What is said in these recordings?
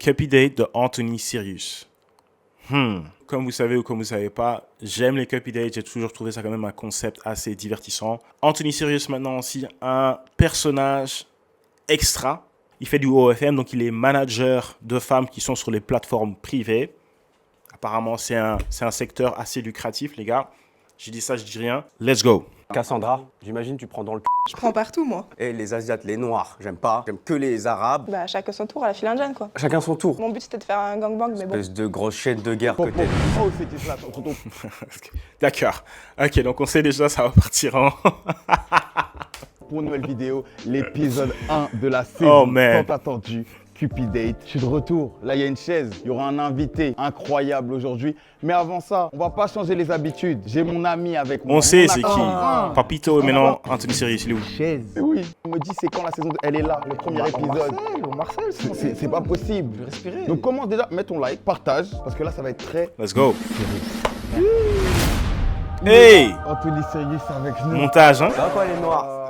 Cupidate de Anthony Sirius. Comme vous savez ou comme vous ne savez pas, j'aime les Cupidates. J'ai toujours trouvé ça quand même un concept assez divertissant. Anthony Sirius, maintenant aussi, un personnage extra. Il fait du OFM, donc il est manager de femmes qui sont sur les plateformes privées. Apparemment, c'est un secteur assez lucratif, les gars. J'ai dit ça, je dis rien. Let's go. Cassandra, j'imagine tu prends dans le Je prends partout, moi. Et les Asiates, les Noirs, j'aime pas. J'aime que les Arabes. Bah, chacun son tour à la file indienne, quoi. Chacun son tour. Mon but, c'était de faire un gangbang, mais bon. Espèce de grosse chaîne de guerre que t'es. Oh, c'était ça, tonton. D'accord. Ok, donc on sait déjà, ça va partir en... Pour une nouvelle vidéo, l'épisode 1 de la saison tant attendue, Cupidate. Je suis de retour. Là, il y a une chaise. Il y aura un invité incroyable aujourd'hui. Mais avant ça, on va pas changer les habitudes. J'ai mon ami avec moi. On sait c'est qui. Papito, mais non, Anthony Sirius, il est où? Chaise. Oui. On me dit c'est quand la saison 2. Elle est là, le premier épisode. Marcel, c'est pas possible. Je vais respirer. Donc commence déjà, mets ton like, partage, parce que là, ça va être très... Let's go. Hey! Anthony Sirius avec nous. Montage, hein? Ça va quoi les Noirs?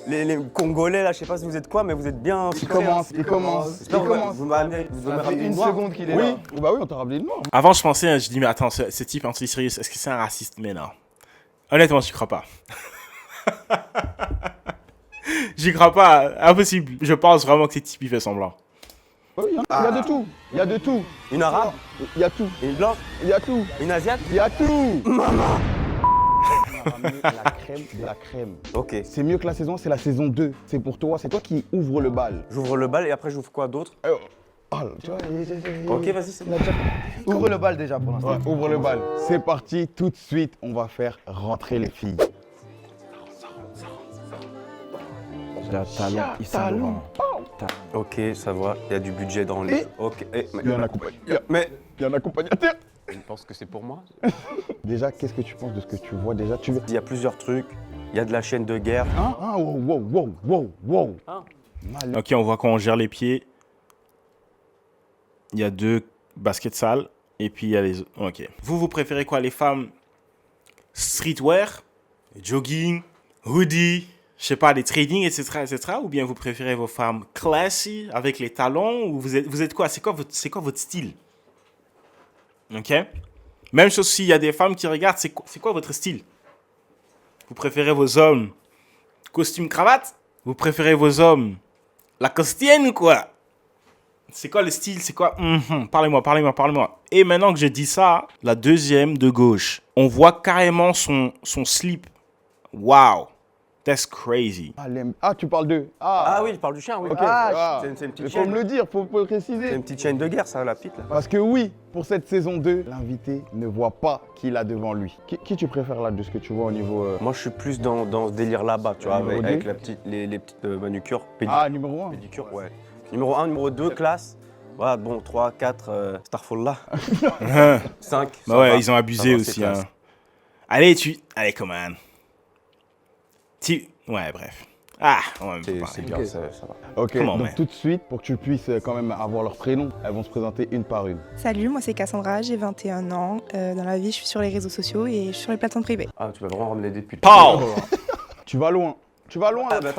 Les Congolais là, je sais pas si vous êtes quoi, mais vous êtes bien. Il commence. Vous m'avez ramené Une seconde qu'il est là. Oui, bah oui, on t'a ramené le noir. Avant, je pensais, je dis, mais attends, ce type Anthony Sirius, est-ce que c'est un raciste? Mais non. Honnêtement, j'y crois pas. J'y crois pas. Impossible. Je pense vraiment que ce type, il fait semblant. Oui, il y a de tout. Il y a de tout. Une Arabe? Il y a tout. Une Blanche? Il y a tout. Une Asiate? Il y a tout. Maman. On a ramené la crème de la crème. Ok. C'est mieux que la saison, c'est la saison 2. C'est pour toi, c'est toi qui ouvre le bal. J'ouvre le bal et après j'ouvre quoi d'autre? Tu vois, Ok, vas-y, c'est bon. Ouvre le bal déjà pour l'instant. Ouais, ouvre le bal. C'est parti, tout de suite, on va faire rentrer les filles. Talon. Ok, ça va, il y a du budget dans les. Ok, Il y a un accompagnateur. mais Il y a un accompagnateur. je pense que c'est pour moi. Déjà, qu'est-ce que tu penses de ce que tu vois déjà Il y a plusieurs trucs. Il y a de la chaîne de guerre. Wow. Ok, on voit qu'on gère les pieds. Il y a 2 baskets sales. Et puis, il y a les... Ok. Vous préférez quoi? Les femmes streetwear, jogging, hoodie, je sais pas, les trading, etc. Ou bien vous préférez vos femmes classy, avec les talons? Ou vous êtes quoi? C'est quoi votre style? Ok? Même chose s'il y a des femmes qui regardent, c'est quoi votre style? Vous préférez vos hommes costume cravate? Vous préférez vos hommes la costienne ou quoi? C'est quoi le style? C'est quoi? Parlez-moi. Et maintenant que je dis ça, la deuxième de gauche, on voit carrément son slip. Wow, that's crazy. Ah, tu parles d'eux. Ah oui, je parle du chien, oui. Ok. C'est une petite Il faut chaîne. me le dire, faut le C'est préciser. une petite chaîne de guerre, ça, la pite là. Parce que oui, pour cette saison 2, l'invité ne voit pas qui il a devant lui. Qui tu préfères là, de ce que tu vois au niveau... Moi, je suis plus dans ce délire là-bas, tu vois, Numéro avec deux. les petites manucures. Numéro 1. Pédicure, ouais. Numéro 1, numéro 2, classe. Voilà, bon, 3, 4, Starfall 5. Bah ouais, ils ont abusé aussi. Hein. Allez, come on. Ouais, bref. Ah, on va même pas C'est parler. bien, ça va. Ok, Comment, donc mais tout de suite, pour que tu puisses quand même avoir leur prénom, elles vont se présenter une par une. Salut, moi, c'est Cassandra, j'ai 21 ans. Dans la vie, je suis sur les réseaux sociaux et je suis sur les plateformes privées. Ah, tu vas vraiment ramener des putes. Pow! Tu vas loin.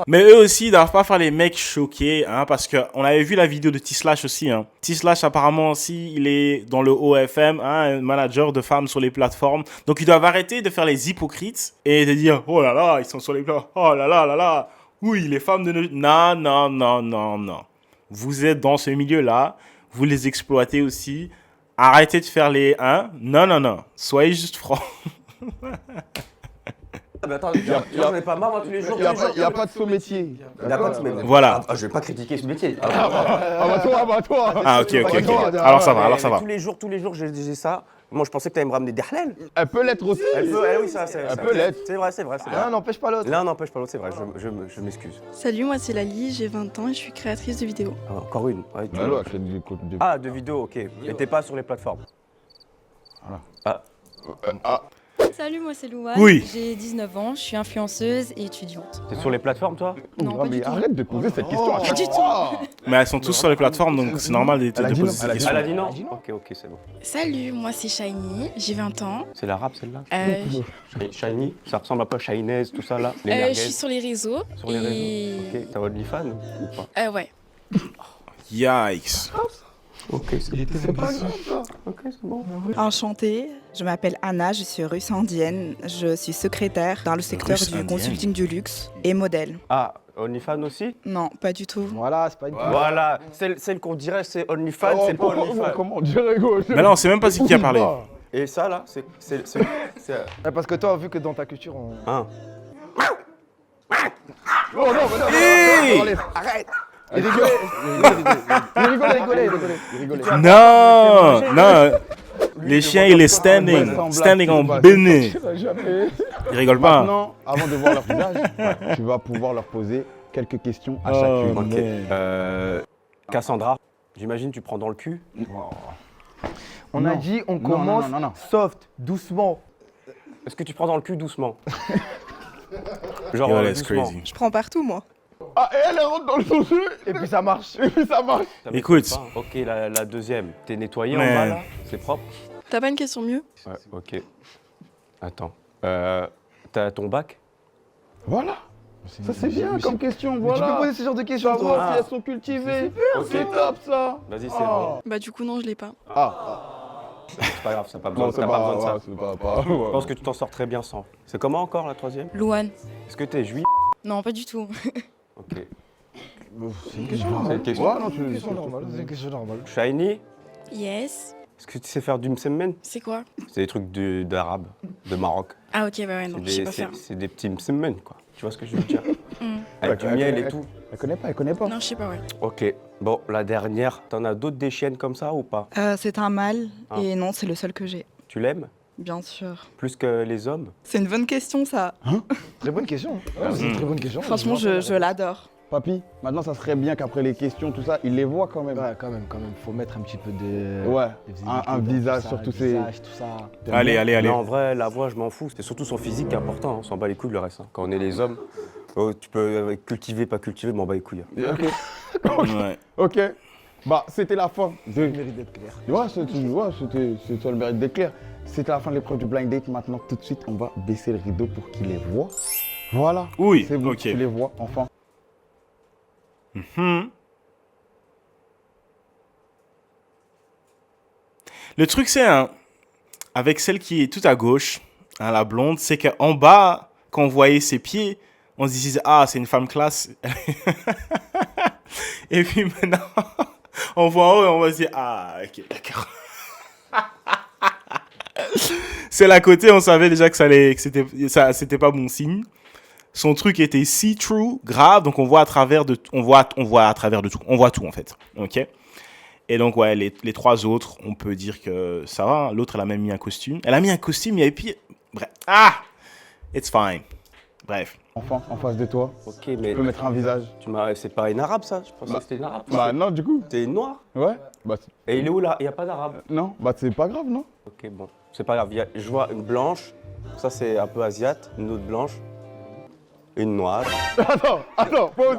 Mais eux aussi, ils doivent pas faire les mecs choqués, hein, parce qu'on avait vu la vidéo de T-Slash aussi. Hein. T-Slash, apparemment aussi, il est dans le OFM, hein, un manager de femmes sur les plateformes. Donc, ils doivent arrêter de faire les hypocrites et de dire, oh là là, ils sont sur les plateformes, oh là là là là. Oui, les femmes de... Non. Vous êtes dans ce milieu-là, vous les exploitez aussi. Arrêtez de faire les... Hein? Non. Soyez juste francs. Mais attends, j'en ai pas marre, moi, tous les jours. Il n'y a pas de faux métier. Il n'y a pas de métier. Voilà. Ah, je vais pas critiquer ce métier. Toi. Ah, ok. Alors ça va. Tous les jours, j'ai ça. Moi, je pensais que tu allais me ramener des halal. Elle peut l'être aussi. Oui, ça, c'est Elle peut l'être. C'est vrai. L'un n'empêche pas l'autre. L'un n'empêche pas l'autre, c'est vrai, je m'excuse. Salut, moi c'est Lali, j'ai 20 ans et je suis créatrice de vidéos. Ah, encore une. Ouais, Ah, de vidéos, ok. Et t'es pas sur les plateformes. Salut, moi c'est Louane, Oui. j'ai 19 ans, je suis influenceuse et étudiante. T'es sur les plateformes, toi? Non, pas du tout. Arrête de poser cette question. Pas du tout. Mais elles sont tous sur les plateformes, donc c'est normal de Elle a dit poser non, ces elle a dit questions. Elle a dit non? Ok, c'est bon. Salut, moi c'est Shiny, j'ai 20 ans. C'est l'arabe, celle-là? Je Shiny, ça ressemble un peu à Shinez, tout ça, là? Les merguez. suis sur les réseaux. Sur les réseaux. Ok, t'as OnlyFans ou pas? Ouais. Yikes. Ok, c'est pas grave ça. Ok, c'est bon. Enchantée, je m'appelle Anna, je suis russe indienne. Je suis secrétaire dans le secteur Russe du indienne. consulting du luxe et modèle. Ah, OnlyFans aussi? Non, pas du tout. Voilà, c'est pas une Voilà, celle qu'on dirait c'est OnlyFans, c'est pas OnlyFans. Comment on dirait gauche? Mais là, on sait même pas c'est qui a parlé. Et ça là, c'est Parce que toi, vu que dans ta culture, on. un. Oh non, mais non, Hey enlève. Arrête. Il rigolait. Non, non. Les chiens, il est standing en béné. Il rigole pas. Maintenant, avant de voir leur visage, tu vas pouvoir leur poser quelques questions à chacune. Ok. Cassandra, j'imagine tu prends dans le cul. On a dit, on Non, commence non. soft, doucement. Est-ce que tu prends dans le cul doucement? Yo, that's doucement. crazy. Je prends partout, moi. Ah, et elle rentre dans le jeu. Et puis ça marche. Et puis ça marche. Ça m'étonne Écoute. pas. Ok, la deuxième. T'es nettoyé en Mais- bas là? C'est propre? T'as pas une question mieux? Ouais, ok. Attends. T'as ton bac? Voilà. Ça c'est bien comme question, Tu peux voilà. poser ce genre de questions, Savoir toi. si elles sont cultivées. Ok. C'est top ça. Vas-y, c'est Ah. bon. Bah du coup non, je l'ai pas. C'est pas grave, t'as pas besoin, Non, c'est t'as pas besoin de ça. pas, c'est pas. Je pense que tu t'en sors très bien sans. C'est comment encore la troisième? Louane. Est-ce que t'es juif? Non, pas du tout. Ok. C'est une question C'est une question. Ouais, non, tu C'est une question normale. Shiny, Yes. est-ce que tu sais faire du msemen? C'est quoi? C'est des trucs d'arabe, de Maroc. Ah ok, ouais, non, je sais pas faire. C'est des petits msemen quoi. Tu vois ce que je veux dire? Hmm. Avec du miel et tout. Elle connaît pas. Non, je sais pas, ouais. Ok. Bon, la dernière. T'en as d'autres des chiennes comme ça ou pas? C'est un mâle Ah. et non, c'est le seul que j'ai. Tu l'aimes? Bien sûr. Plus que les hommes? C'est une bonne question, ça. Très bonne question. C'est une très bonne question. Franchement, je l'adore. Papy, maintenant ça serait bien qu'après les questions, tout ça, il les voit quand même. Ouais, quand même. Faut mettre un petit peu de. Ouais, des un visage tout sur ça, tous un ces... visage, tout ça. Allez. Non, en vrai, la voix, je m'en fous. C'est surtout son physique qui est important. On s'en bat les couilles le reste. Hein. Quand on est les hommes, tu peux cultiver, pas cultiver, m'en bat les couilles. Hein. Ouais. Ok. Bah, c'était la fin de... Il mérite d'être clair. C'est toi le mérite d'être clair. C'était la fin de l'épreuve du blind date. Maintenant, tout de suite, on va baisser le rideau pour qu'il les voit. Voilà. Oui, C'est bon, ok. tu les vois, enfin. Le truc, c'est, hein, avec celle qui est tout à gauche, hein, la blonde, c'est qu'en bas, quand on voyait ses pieds, on se disait, ah, c'est une femme classe. Et puis maintenant, on voit en haut et on va se dire, ah, ok, d'accord. Celle à côté, on savait déjà que c'était pas bon signe. Son truc était see-through, grave, donc on voit à travers de tout. On voit tout en fait. Ok. Et donc ouais, les trois autres, on peut dire que ça va. Hein. L'autre, elle a même mis un costume. Elle a mis un costume et puis bref. Ah, it's fine. Bref. Enfin, en face de toi, Ok, mais tu peux mettre un visage. c'est pas une arabe ça? Je pensais que c'était une arabe. Bah non, du coup. T'es noir? Ouais. Bah, Et il est où là? Il n'y a pas d'arabe. non, bah c'est pas grave, non? Ok, bon. C'est pas grave. Je vois une blanche. Ça, c'est un peu asiate. Une autre blanche. Une noire. Attends, pause.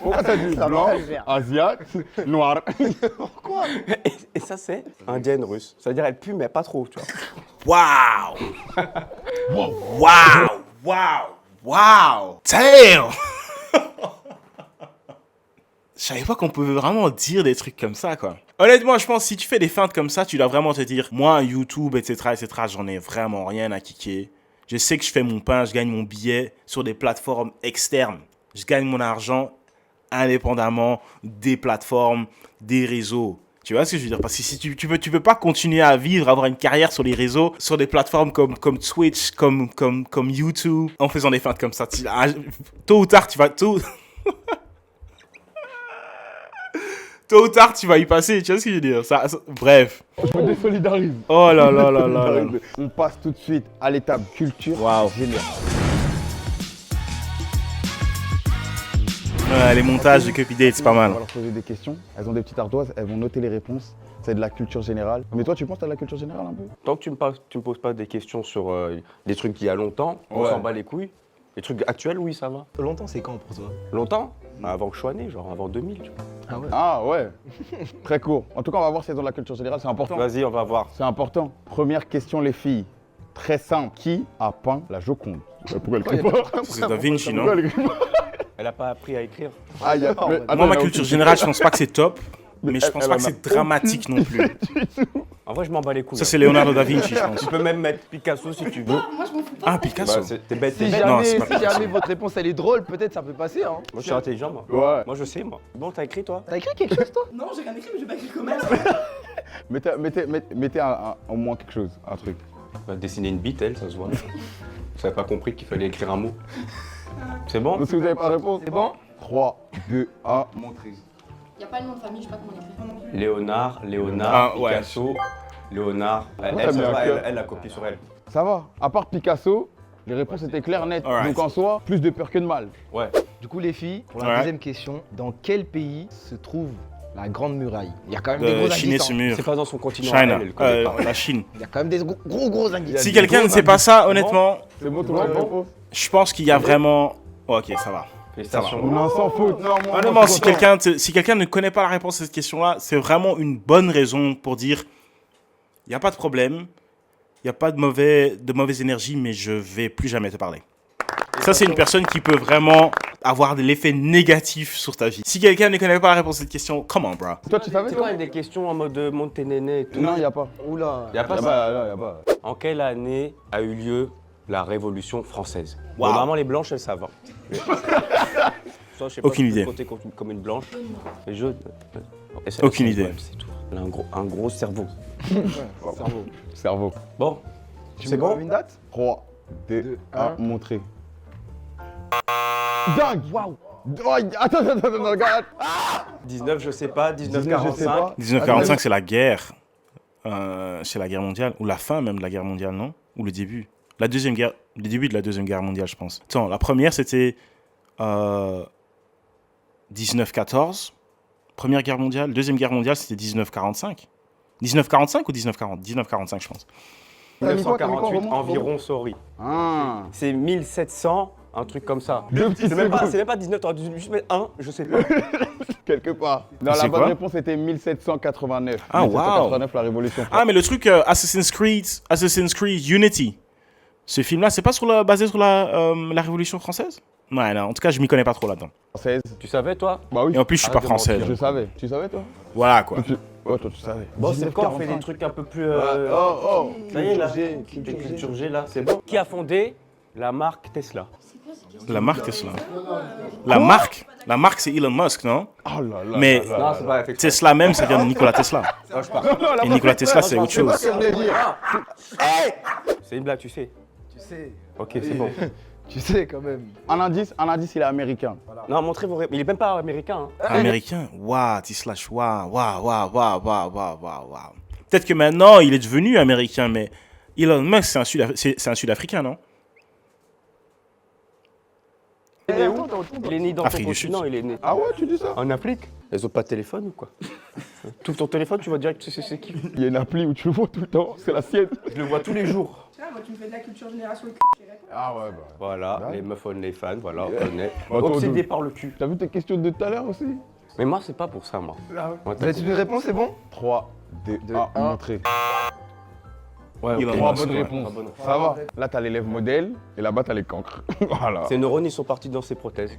Pourquoi t'as dit blanc, asiate, noir? Et ça, c'est indienne russe. C'est-à-dire, elle pue, mais pas trop, tu vois. Wow. Damn. Je savais pas qu'on pouvait vraiment dire des trucs comme ça, quoi. Honnêtement, je pense que si tu fais des feintes comme ça, tu dois vraiment te dire, moi, YouTube, etc., j'en ai vraiment rien à kicker. Je sais que je fais mon pain, je gagne mon billet sur des plateformes externes. Je gagne mon argent indépendamment des plateformes, des réseaux. Tu vois ce que je veux dire? Parce que si tu peux pas continuer à vivre, avoir une carrière sur les réseaux, sur des plateformes comme Twitch, comme YouTube, en faisant des feintes comme ça. Tôt ou tard, tu vas... Tôt ou tard, tu vas y passer. Tu vois ce que je veux dire? Bref. Je me désolidarise. Oh là là là là là. On passe tout de suite à l'étape culture Waouh. générale. Ouais, les montages de Cupid Date, c'est pas mal. On va leur poser des questions. Elles ont des petites ardoises, elles vont noter les réponses. C'est de la culture générale. Mais toi, tu penses que t'as de la culture générale un peu? Tant que tu me poses pas des questions sur des trucs d'il y a longtemps, on Ouais. s'en bat les couilles. Les trucs actuels, oui, ça va. Longtemps, c'est quand pour toi? Longtemps? Avant que je sois né, genre avant 2000, tu vois. Ah ouais. Ah ouais. Très court. En tout cas, on va voir si elles ont de la culture générale, c'est important. Vas-y, on va voir. C'est important. Première question, les filles. Très simple. Qui a peint la Joconde? Pourquoi elle crie pas? C'est Da Vinci, non? Pourquoi elle crie pas? Elle a pas appris à écrire. Ah, il y a... mais, attends, Moi, ma il y a culture aucune- générale, je pense pas que c'est top. Mais je pense elle pas que en a c'est dramatique non plus. En vrai, je m'en bats les couilles. Ça, hein. c'est Leonardo da Vinci, je pense. Tu peux même mettre Picasso si tu veux. Ah, Picasso. Bah, t'es bête, t'es Si bête. Non, jamais, c'est pas si Picasso. jamais votre réponse elle est drôle, peut-être ça peut passer. Hein. Moi, je suis intelligent, moi. Ouais. Moi, je sais, moi. Bon, t'as écrit, toi? T'as écrit quelque chose toi? Non, j'ai rien écrit, mais je vais pas écrire comme elle. Mettez au moins quelque chose, un truc. Elle va dessiner une bite, elle, ça se voit. Vous avez pas compris qu'il fallait écrire un mot. C'est bon? Donc si vous n'avez pas de réponse, C'est bon? 3, 2, 1, montrez. Y a pas le nom de famille, je sais pas comment l'écrire. Léonard, Ah, ouais. Picasso, Léonard. Elle, Ouais, ça se mais voit, un cœur. elle l'a copié sur elle. Ça va. À part Picasso, les réponses étaient claires, nettes. Alright. Donc en soi, plus de peur que de mal. Ouais. Du coup les filles, pour la Ouais. deuxième question, dans quel pays se trouve la Grande Muraille? Il y a quand même des gros De indices. chiner ce hein. mur. C'est pas dans son continent. China. Elle connaît pas. La Chine. Il y a quand même des gros indices. Si quelqu'un ne sait pas ça, honnêtement, C'est bon, tout le monde Bon. réponse. je pense qu'il y a vraiment... Ok, ça va. Félicitations. Non, sans faute. Non, moi, Honnêtement, si quelqu'un ne connaît pas la réponse à cette question-là, c'est vraiment une bonne raison pour dire il n'y a pas de problème, il n'y a pas de mauvaise énergie, mais je vais plus jamais te parler. Ça, c'est une personne qui peut vraiment avoir de l'effet négatif sur ta vie. Si quelqu'un ne connaît pas la réponse à cette question, come on, bro. Toi, tu savais C'est toi quoi, il y a des questions en mode monte tes nénés et tout? Non, il n'y a pas. Oula. Y a pas Y a ça. pas, là, y a pas. En quelle année a eu lieu la Révolution française? Wow. Bon, normalement, les blanches, elles savent. hein. Ça, je sais Aucune si tu idée. peux compter comme une blanche. Les jeux. Aucune idée. C'est tout. Elle a un gros cerveau. Cerveau. Bon, Tu c'est veux bon? une date? 3, 2, Deux, 1, un. montrez. Dingue. Waouh. Oh, attends, regarde. 19, je sais pas. 19, 19, je sais 45. pas. 1945, c'est la guerre. C'est la guerre mondiale. Ou la fin même de la guerre mondiale, non? Ou le début? Le début de la Deuxième Guerre mondiale, je pense. Attends, la première, c'était 1914. Première guerre mondiale. Deuxième guerre mondiale, c'était 1945. 1945 ou 1940? 1945, je pense. T'as mis quoi, 1948 Romain environ, sorry. Ah. C'est 1700, un truc comme ça. Deux petites C'est même secondes. pas 19, t'aurais dû juste mettre 1, je sais pas. Quelque part. Non, C'est la bonne quoi réponse était 1789. Ah, 1789, la Révolution. Ah, mais le truc Assassin's Creed Unity. Ce film-là, c'est pas basé sur la Révolution française? Ouais, non, en tout cas, je m'y connais pas trop là-dedans. Française. Tu savais, toi? Bah oui. Et en plus, je suis pas Arrête de français. Je donc. savais. Tu savais, toi Voilà, quoi. Ouais, toi, tu savais. Bon, c'est quoi? On fait 1945. des trucs un peu plus. Oh, Ça y est, là. Culture G, Des culture G. culture G, là, c'est bon. Qui a fondé la marque Tesla? La marque Tesla. La marque, c'est Elon Musk, non? Oh là là. Mais là là. Non, c'est pas effectivement. Tesla même, ça vient de Nikola Tesla. Et Nikola Tesla, c'est autre chose. C'est une blague, tu sais. Tu sais. Ok, c'est bon. Tu sais quand même. Un indice, il est américain. Non, montrez vos réponses. Il est même pas américain. Hein. Américain. Waouh, Tesla, waouh. Peut-être que maintenant, il est devenu américain, mais Elon Musk, c'est un Sud-Africain, non? Il est où? Il est né dans Afrique ton du Sud. continent, il est né. Ah ouais, tu dis ça? En Afrique? Ils ont pas de téléphone ou quoi? Tu ouvres ton téléphone, tu vois direct c'est qui. Il y a une appli où tu le vois tout le temps, c'est la sienne. Je le vois tous les jours. Moi, tu me fais de la culture générale sur le Ah ouais, bah. Voilà, Ouais. les meufs les fans, voilà, on connaît. Attends, Obsédé attends. par le cul. T'as vu tes questions de tout à l'heure aussi? Mais moi, c'est pas pour ça, moi. Moi, Vous avez une réponse, c'est bon? 3, 2, 1, montrez. Ouais, Elon ok. Trois Musk, bonnes ouais. réponses. Ah, bonne. Ça va. Là, t'as l'élève modèle et là-bas, t'as les cancres. Voilà. Ces neurones, ils sont partis dans ses prothèses.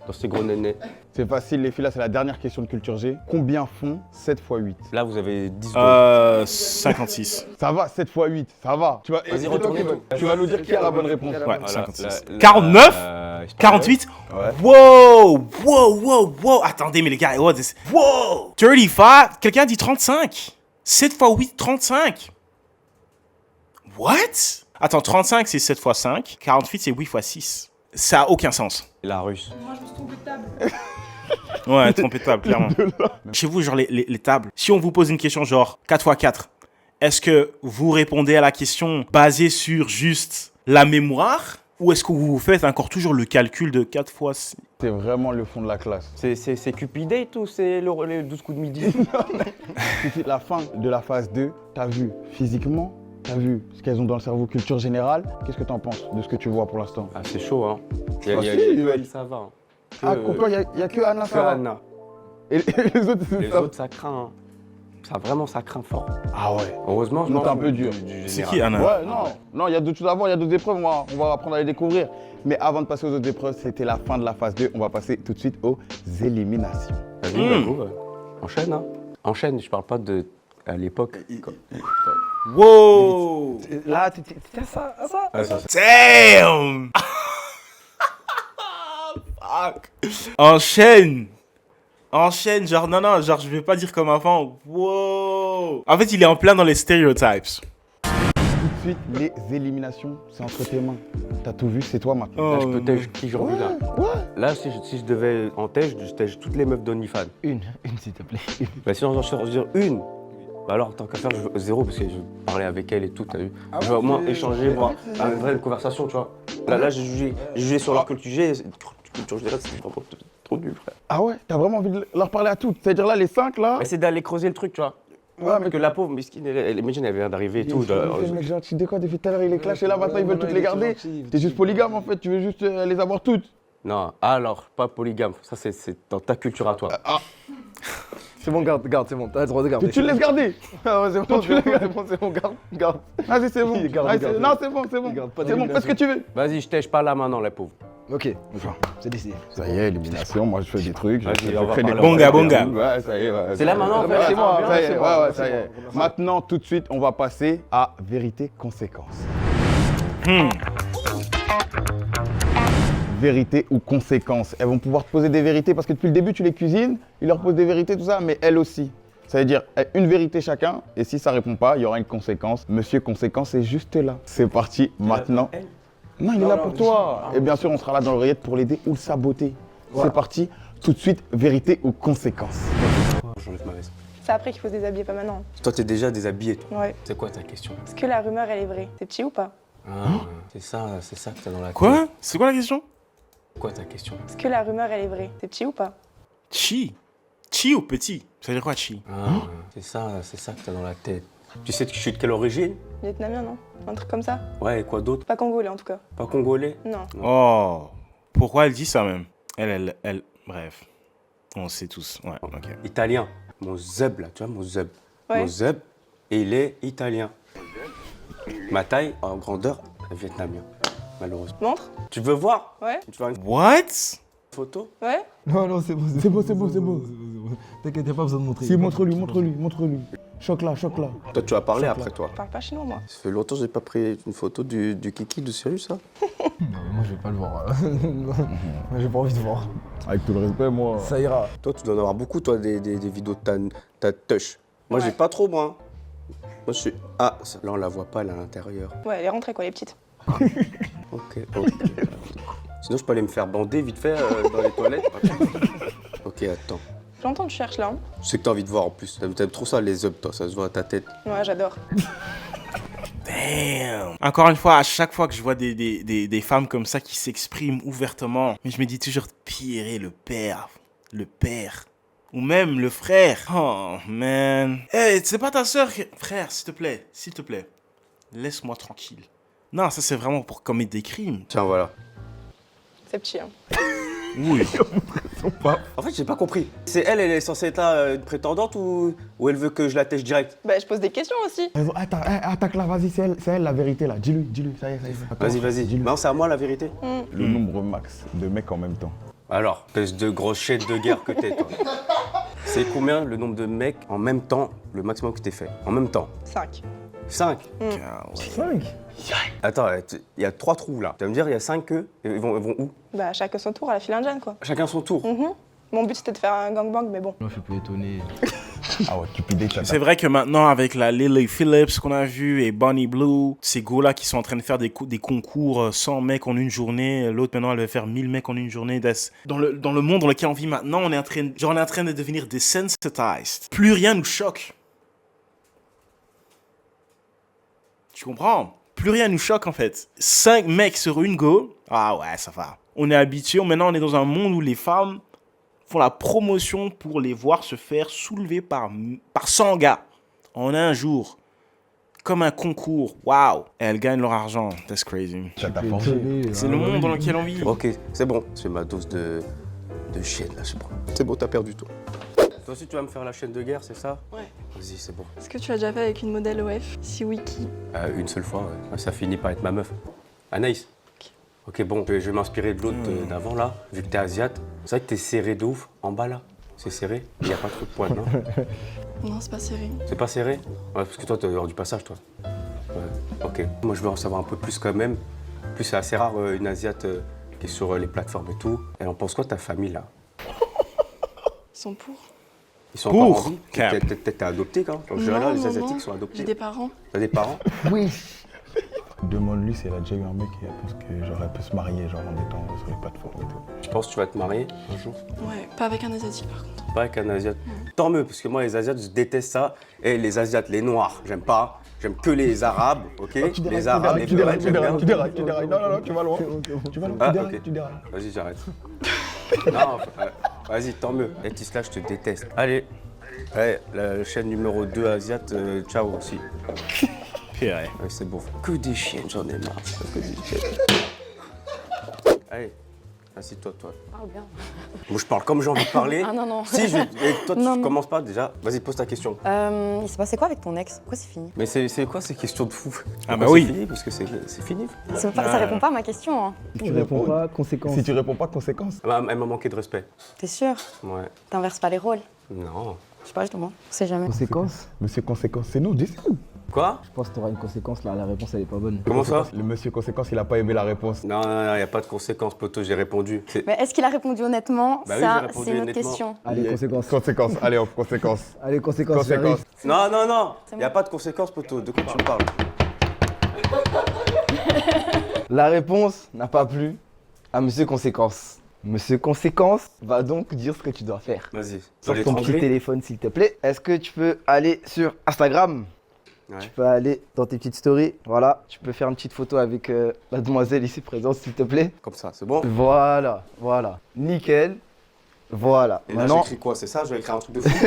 Dans ses gros nénés. C'est facile, les filles. Là, c'est la dernière question de culture G. Combien font 7 x 8? Là, vous avez 10 secondes. 56. Ça va, 7 x 8, ça va. Tu vas, Vas-y, c'est toi retournez qui vas- tout. tu vas nous dire qui a la bonne réponse. Ouais, Voilà, 56. la- 49? je sais pas. 48? Ouais. Wow. Attendez, mais les gars, wow. 35? Quelqu'un dit 35? 7 x 8, 35? What? Attends, 35, c'est 7 x 5. 48, c'est 8 x 6. Ça a aucun sens. La russe. Moi, je me suis trompée de table. Ouais, trompé de table, clairement. Chez vous, genre les tables, si on vous pose une question genre 4 x 4, est-ce que vous répondez à la question basée sur juste la mémoire ou est-ce que vous faites encore toujours le calcul de 4 x 6? C'est vraiment le fond de la classe. C'est Cupidate ou c'est les 12 coups de midi? C'est la fin de la phase 2. T'as vu physiquement, t'as vu ce qu'elles ont dans le cerveau culture générale. Qu'est-ce que t'en penses de ce que tu vois pour l'instant? Ah, c'est chaud, hein. Il y a, Ah, il y a- si, que ouais. elle, ça va. Hein. Que, Ah, pourquoi il y a que Anna, que ça va. Anna. Et les autres, c'est Les ça. autres, ça craint. Hein. ça craint fort. Ah ouais. Heureusement, je Donc m'en un fous peu dur. du C'est général. qui, Anna? Ouais, non, il y a d'autres choses à voir, il y a d'autres épreuves, on va apprendre à les découvrir. Mais avant de passer aux autres épreuves, c'était la fin de la phase 2. On va passer tout de suite aux éliminations. Vas-y, Bago, enchaîne, hein. Enchaîne, je parle pas de à l'époque. Wow! Là, t'étais à ça, à ça. Damn! Fuck! Enchaîne! Enchaîne, genre, non, genre, je vais pas dire comme avant. Wow! En fait, il est en plein dans les stereotypes. Tout de suite, les éliminations, c'est entre tes mains. T'as tout vu, c'est toi maintenant. Là, je peux tège qui j'ai envie là. Ouais. Là, si je devais en tège, je tège toutes les meufs d'OnlyFans. Une s'il te plaît. Bah si on en dire une, bah alors tant qu'à faire, je veux 0 parce que je parlais avec elle et tout, t'as vu. Je veux au moins échanger, voir une vraie conversation, tu vois. Là, j'ai jugé sur leur culture générale, c'est vraiment trop nul, frère. Ah ouais, t'as vraiment envie de leur parler à toutes. C'est-à-dire là, les 5 là. Mais c'est d'aller creuser le truc, tu vois. Ouais, mais Parce que la pauvre Miskine, imagine, elle vient d'arriver et tout. le mec gentil de quoi depuis tout à l'heure, il est clash et là maintenant ils veulent toutes les garder. T'es juste polygame en fait, tu veux juste les avoir toutes. Non, alors, pas polygame, ça c'est dans ta culture à toi. C'est bon, garde, c'est bon, t'as le droit de garder. Tu le laisses garder. Ah ouais, c'est bon, c'est bon, garde. Vas-y, c'est bon. Garde. Non, c'est bon. Garde, pas C'est bon, fais ce que tu veux. Vas-y, je tèche pas là maintenant, la pauvre. Ok, c'est décidé. Ça y est, élimination, moi je fais des trucs. Vas-y, on va crée des parler. Bonga. Ouais, ça y est. Ouais, C'est là maintenant, en fait, Ouais, c'est moi. Ça y est, c'est ouais, bon, ça y est. c'est bon. Maintenant, tout de suite, on va passer à vérité-conséquence. Vérité ou conséquence. Elles vont pouvoir te poser des vérités parce que depuis le début, tu les cuisines, ils leur posent des vérités, tout ça, mais elles aussi. Ça veut dire une vérité chacun, et si ça répond pas, il y aura une conséquence. Monsieur Conséquence est juste là. C'est parti, maintenant. Non, il est là pour toi. Et bien sûr, on sera là dans l'oreillette pour l'aider ou le saboter. C'est parti, tout de suite, vérité ou conséquence. J'enlève ma veste. C'est après qu'il faut se déshabiller, pas maintenant. Toi, t'es déjà déshabillé, toi. Ouais. C'est quoi ta question? Est-ce que la rumeur, elle est vraie? C'est petit ou pas? C'est ça que t'as dans la tête. Quoi? C'est quoi la question? Quoi ta question? Est-ce que la rumeur, elle est vraie? C'est petit ou pas? Chi. Chi ou petit? Ça veut dire quoi, chi? C'est ça que t'as dans la tête. Tu sais que je suis de quelle origine? Vietnamien, non? Un truc comme ça? Ouais, et quoi d'autre? Pas congolais, en tout cas. Pas congolais? Non. Oh. Pourquoi elle dit ça même? Elle. Bref. On sait tous. Ouais, ok. Italien. Mon zeb là, tu vois, mon zeb. Ouais. Mon zeb, et il est italien. Ma taille, en grandeur, vietnamien. Malheureusement. Montre? Tu veux voir? Ouais. Tu veux une What? photo? Ouais. Non, c'est bon. C'est bon. T'inquiète, y'a pas besoin de montrer. Si, montre-lui. Choc-là. Toi, tu vas parler après, toi. Je parle pas chinois, moi. Ça fait longtemps que j'ai pas pris une photo du kiki de Cyrus, ça. Non, mais moi je vais pas le voir. Moi j'ai pas envie de voir. Avec tout le respect, moi. Ça ira. Toi, tu dois en avoir beaucoup, toi, des vidéos de ta touche. Moi, j'ai pas trop, moi. Moi, je suis... Ah, là, on la voit pas, elle est à l'intérieur. Ouais, elle est rentrée, quoi, les petites. Ok. Sinon, je peux aller me faire bander vite fait dans les toilettes. Ok, attends. J'entends, tu cherches là. Hein. Je sais que t'as envie de voir en plus. T'aimes trop ça, les œufs, toi, ça se voit à ta tête. Ouais, j'adore. Damn. Encore une fois, à chaque fois que je vois des femmes comme ça qui s'expriment ouvertement, mais je me dis toujours, pire, le père, ou même le frère. Oh, man. Hey, c'est pas ta sœur Frère, s'il te plaît, laisse-moi tranquille. Non, ça c'est vraiment pour commettre des crimes. Tiens, voilà. C'est petit, hein. Oui. En fait, j'ai pas compris. C'est elle est censée être là, une prétendante ou elle veut que je la tèche direct? Bah, je pose des questions aussi. Attaque-la, vas-y, c'est elle la vérité là. Dis-lui, ça y est. Vas-y. Dis-lui. Maintenant, c'est à moi la vérité. Le nombre max de mecs en même temps. Alors, espèce de grosse chaîne de guerre que t'es, toi. C'est combien le nombre de mecs en même temps, le maximum que t'es fait? En même temps? 5. 5. Ah, ouais. 5. Attends, il y a 3 trous là. Tu vas me dire, il y a 5 queues, ils vont où? Bah, chacun son tour à la file indienne, quoi. Chacun son tour. Mon but, c'était de faire un gangbang, mais bon. Moi je suis plus étonné. Ah ouais, Cupidate, ça C'est vrai que maintenant, avec la Lily Phillips qu'on a vu et Bonnie Blue, ces gars-là qui sont en train de faire des concours 100 mecs en une journée, l'autre maintenant elle va faire 1000 mecs en une journée. Dans le monde dans lequel on vit maintenant, on est en train de devenir desensitized. Plus rien nous choque. Tu comprends? Plus rien nous choque en fait. 5 mecs sur une go, ah ouais, ça va. On est habitué, maintenant on est dans un monde où les femmes font la promotion pour les voir se faire soulever par 100 gars en un jour. Comme un concours. Waouh! Et elles gagnent leur argent. That's crazy. Ça t'a forgé. C'est le monde dans lequel on vit. Ok, c'est bon. C'est ma dose de chienne là, c'est bon. C'est bon, t'as perdu toi. Toi aussi, tu vas me faire la chaîne de guerre, c'est ça? Ouais. Vas-y, c'est bon. Est-ce que tu l'as déjà fait avec une modèle OF? Si oui, qui? Une seule fois, ouais. Ça finit par être ma meuf. Anaïs. Ok, bon, je vais m'inspirer de l'autre d'avant, là, vu que t'es asiate. C'est vrai que t'es serré de ouf, en bas, là. C'est serré, il n'y a pas trop de poils, non? Non, c'est pas serré. C'est pas serré? Ouais, parce que toi, t'es hors du passage, toi. Ouais, ok. Moi, je veux en savoir un peu plus quand même. En plus, c'est assez rare, une asiate qui est sur les plateformes et tout. Elle en pense quoi, ta famille, là? Ils sont pour. Ils sont Pour encore en vie? Cap. T'es adopté, quand même? Non, les non, asiatiques non. sont adoptés. J'ai des parents. T'as des parents? Oui. Demande-lui s'il a déjà eu un mec qui pense que genre elle peut se marier genre en étant sur les plateformes et tout. Tu penses que tu vas te marier un jour? Ouais, pas avec un asiatique par contre. Pas avec un asiate. Tant mieux, parce que moi, les asiates, je déteste ça. Et les asiates, les noirs, j'aime pas. J'aime que les arabes, ok? Les arabes, les bleuets, j'aime bien. Tu dérailles. Non, tu vas loin. Tu vas loin, Ah, tu dérailles. Vas-y, j'arrête. Non, vas-y, tant mieux. Et Tisla, je te déteste. Allez, la chaîne numéro 2 asiate, ciao aussi. Purée. Ouais, c'est bon. Que des chiennes, j'en ai marre. Que des chiennes. Allez, assieds-toi, toi. Parle bien. Moi, je parle comme j'ai envie de parler. Ah non, non. Si, toi, Non, tu non. commences pas déjà. Vas-y, pose ta question. Il s'est passé quoi avec ton ex? Pourquoi c'est fini? Mais c'est quoi ces questions de fou? Ah Pourquoi bah oui. C'est fini, parce que c'est fini. Ça répond pas à ma question. Hein. Si tu réponds pas, conséquence. Si tu réponds pas, conséquence. Elle m'a manqué de respect. T'es sûr? Ouais. T'inverses pas les rôles? Non. Je sais pas, je demande. On sait jamais. Conséquence? Monsieur conséquence, c'est nous, dis-nous. Quoi? Je pense que t'auras une conséquence là, la réponse elle est pas bonne. Comment ça? Le monsieur conséquence, il a pas aimé la réponse. Non, y a pas de conséquences, poteau, j'ai répondu. Mais est-ce qu'il a répondu honnêtement? Bah oui, Ça, j'ai répondu c'est une autre honnêtement. question. Allez, conséquence. Conséquence, allez hop, conséquence. Allez, conséquence. Conséquence. j'arrive. Non, C'est y a bon. pas de conséquences, poteau. De quoi tu me parles? La réponse n'a pas plu à Monsieur Conséquence. Monsieur Conséquence va donc dire ce que tu dois faire. Vas-y. Sors ton petit téléphone s'il te plaît. Est-ce que tu peux aller sur Instagram? Ouais. Tu peux aller dans tes petites stories. Voilà. Tu peux faire une petite photo avec la demoiselle ici présente s'il te plaît. Comme ça, c'est bon? Voilà. Nickel. Voilà. Et là, j'écris quoi? C'est ça? Je vais écrire un truc de fou?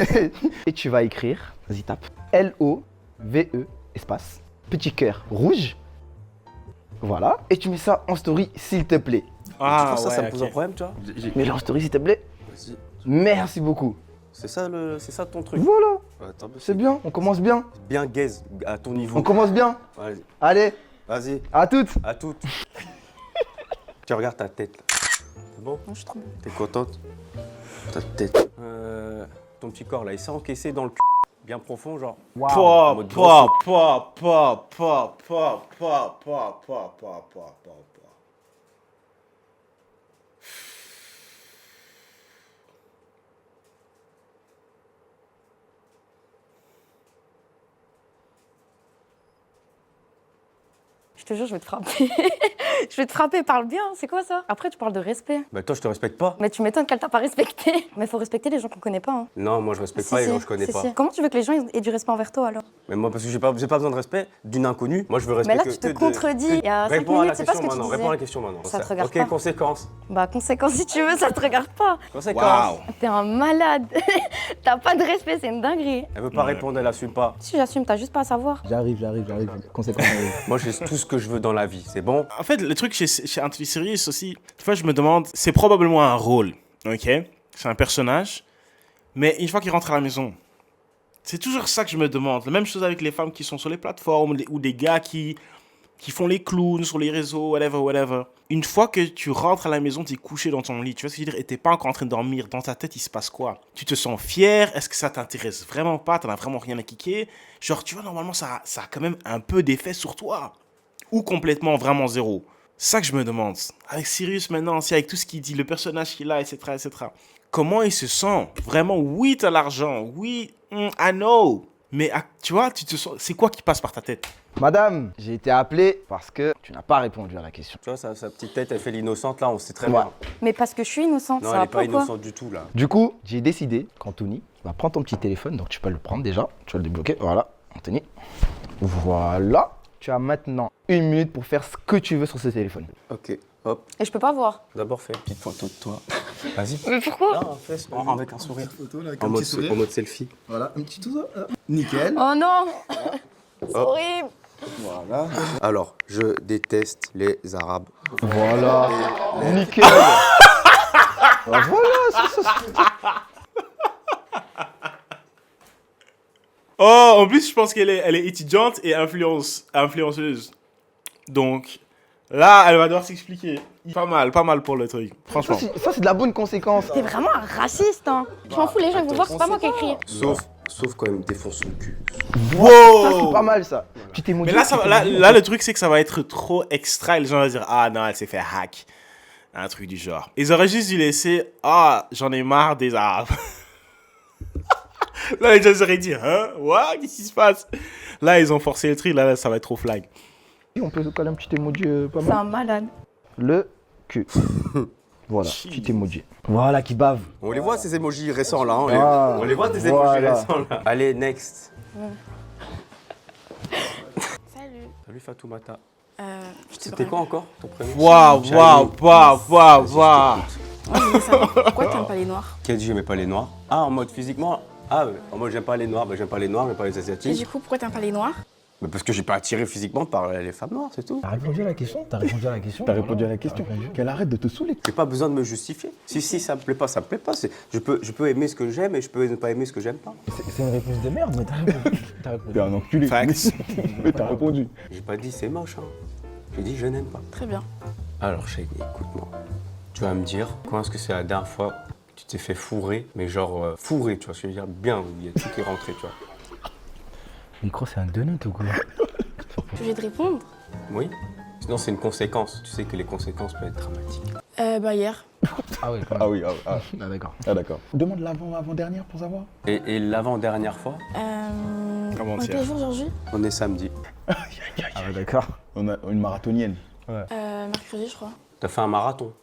Et tu vas écrire, vas-y tape, L-O-V-E, espace, petit cœur rouge. Voilà. Et tu mets ça en story s'il te plaît. Ah, tu vois, ça me ouais, pose ok. un problème, tu vois? Mets-le en story s'il te plaît. Vas-y. Merci beaucoup. C'est ça ton truc? Voilà. Ouais, attends, C'est bien, on commence bien. bien gaze à ton niveau. On commence bien. Vas-y. Allez, Vas-y, à toutes. à toutes. Tu regardes ta tête là. C'est bon? Non, je suis trop bien. T'es contente? Ta tête. Ton petit corps là, il s'est encaissé dans le cul. Bien profond, genre. Pa, mode pa, pa, pa, pa, pa, pa, pa, pa, pa, pa. Je te jure, je vais te frapper. Je vais te frapper, parle bien, c'est quoi ça? Après, tu parles de respect. Bah toi, je te respecte pas. Mais tu m'étonnes qu'elle t'a pas respecté. Mais il faut respecter les gens qu'on connaît pas. Hein. Non, moi je respecte Si, pas les si, gens que je connais si, pas. si. Comment tu veux que les gens aient du respect envers toi alors? Mais moi, parce que j'ai pas besoin de respect d'une inconnue. Moi, je veux Mais respecter. là, tu te contredis. Il y a 5 Réponds à la minutes, c'est pas ce question que tu maintenant. disais. Réponds à la question maintenant. Ça te regarde ok, pas. conséquences. Bah, conséquence, si tu veux, ça te regarde pas. Conséquences. Waouh. T'es un malade. T'as pas de respect, c'est une dinguerie. Elle veut pas répondre, elle assume pas. Si j'assume, t'as juste pas à savoir. J'arrive. Conséquence. j'arrive. Moi, j'ai tout ce que je veux dans la vie. C'est bon? En fait, le truc chez Anthony Serious aussi, des fois je me demande, c'est probablement un rôle, ok? C'est un personnage, mais une fois qu'il rentre à la maison, c'est toujours ça que je me demande. La même chose avec les femmes qui sont sur les plateformes ou des gars qui font les clowns sur les réseaux, whatever. Une fois que tu rentres à la maison, tu es couché dans ton lit, tu vois ce que je veux dire? Et t'es pas encore en train de dormir. Dans ta tête, il se passe quoi? Tu te sens fier? Est-ce que ça t'intéresse vraiment pas? T'en as vraiment rien à kicker? Genre, tu vois, normalement, ça a quand même un peu d'effet sur toi. Ou complètement vraiment zéro. C'est ça que je me demande. Avec Sirius maintenant, c'est avec tout ce qu'il dit, le personnage qu'il a, etc., etc. Comment il se sent? Vraiment, oui, t'as l'argent. Oui, I know. Mais tu vois, tu te sens... c'est quoi qui passe par ta tête? Madame, j'ai été appelé parce que tu n'as pas répondu à la question. Tu vois, sa petite tête, elle fait l'innocente là, on sait très Ouais. bien. Mais parce que je suis innocente, Non, ça elle va est pas pas ou quoi? innocente du tout là. Du coup, j'ai décidé qu'Anthony va prendre ton petit téléphone, donc tu peux le prendre déjà. Tu vas le débloquer. Voilà, Anthony. Voilà. Tu as maintenant 1 minute pour faire ce que tu veux sur ce téléphone. Ok, hop. Et je peux pas voir. D'abord, fais une petite photo de toi. Vas-y. Mais pourquoi? Non, fais avec un sourire. Photo là, avec En mode selfie. Voilà, un petit tout ça. Nickel. Oh non! C'est Hop. horrible! Voilà. Alors, je déteste les Arabes. Voilà. Nickel. Voilà, c'est ça. Oh, en plus, je pense qu'elle est, elle est étudiante et influenceuse. Donc, là, elle va devoir s'expliquer. Pas mal pour le truc, franchement. Ça, c'est de la bonne conséquence. T'es vraiment un raciste, hein. Je m'en fous, les gens ils vont voir, c'est pas moi qui ai écrit. Sauf quand il me défonce le cul. Ça, c'est pas mal, ça. Petit emoji. Mais là, le truc, c'est que ça va être trop extra et les gens vont dire « Ah non, elle s'est fait hack. » Un truc du genre. Ils auraient juste dû laisser « Ah, j'en ai marre des Arabes. » Là, les gens auraient dit « Hein? What? Qu'est-ce qui se passe? » Là, ils ont forcé le truc. Là, ça va être trop flag. On peut coller un petit emoji pas C'est mal. un malade. Le cul. Voilà, petit emoji. Voilà, qui bave. On les voit ces emojis récents là. Hein, Ah, on les voit des voilà. emojis récents là. Allez, next. Salut. Salut Fatoumata. Je te C'était quoi encore ton prénom? Waouh. Moi, je voulais savoir pourquoi t'aimes pas les noirs. Qui a dit j'aimais pas les noirs? Ah, en mode physiquement? Ah, en mode j'aime pas les noirs, bah j'aime pas les noirs, mais pas les Et asiatiques. du coup, pourquoi t'aimes pas les noirs? Mais parce que j'ai pas attiré physiquement par les femmes noires, c'est tout. T'as répondu à la question. T'as répondu à la question. Qu'elle arrête de te saouler. J'ai pas besoin de me justifier. Si ça me plaît pas, ça me plaît pas. Je peux aimer ce que j'aime et je peux ne pas aimer ce que j'aime pas. C'est une réponse de merde, mais t'as répondu. T'es un enculé. Facts. Mais t'as répondu. J'ai pas dit c'est moche, hein. J'ai dit je n'aime pas. Très bien. Alors Shaggy, écoute-moi. Tu vas me dire quand est-ce que c'est la dernière fois que tu t'es fait fourrer, mais genre fourrer, tu vois ce que je veux dire, bien, où il y a tout qui est rentré, tu vois. Le micro, c'est un donut ou quoi? Tu veux de répondre? Oui. Sinon c'est une conséquence. Tu sais que les conséquences peuvent être dramatiques. Bah hier. Ah oui, Ah oui, Ah d'accord. ah d'accord. Demande l'avant-dernière pour savoir. Et l'avant-dernière fois, On est quel jour aujourd'hui? on est samedi. Ah ouais, d'accord. On a une marathonienne. Mercredi, je crois. T'as fait un marathon.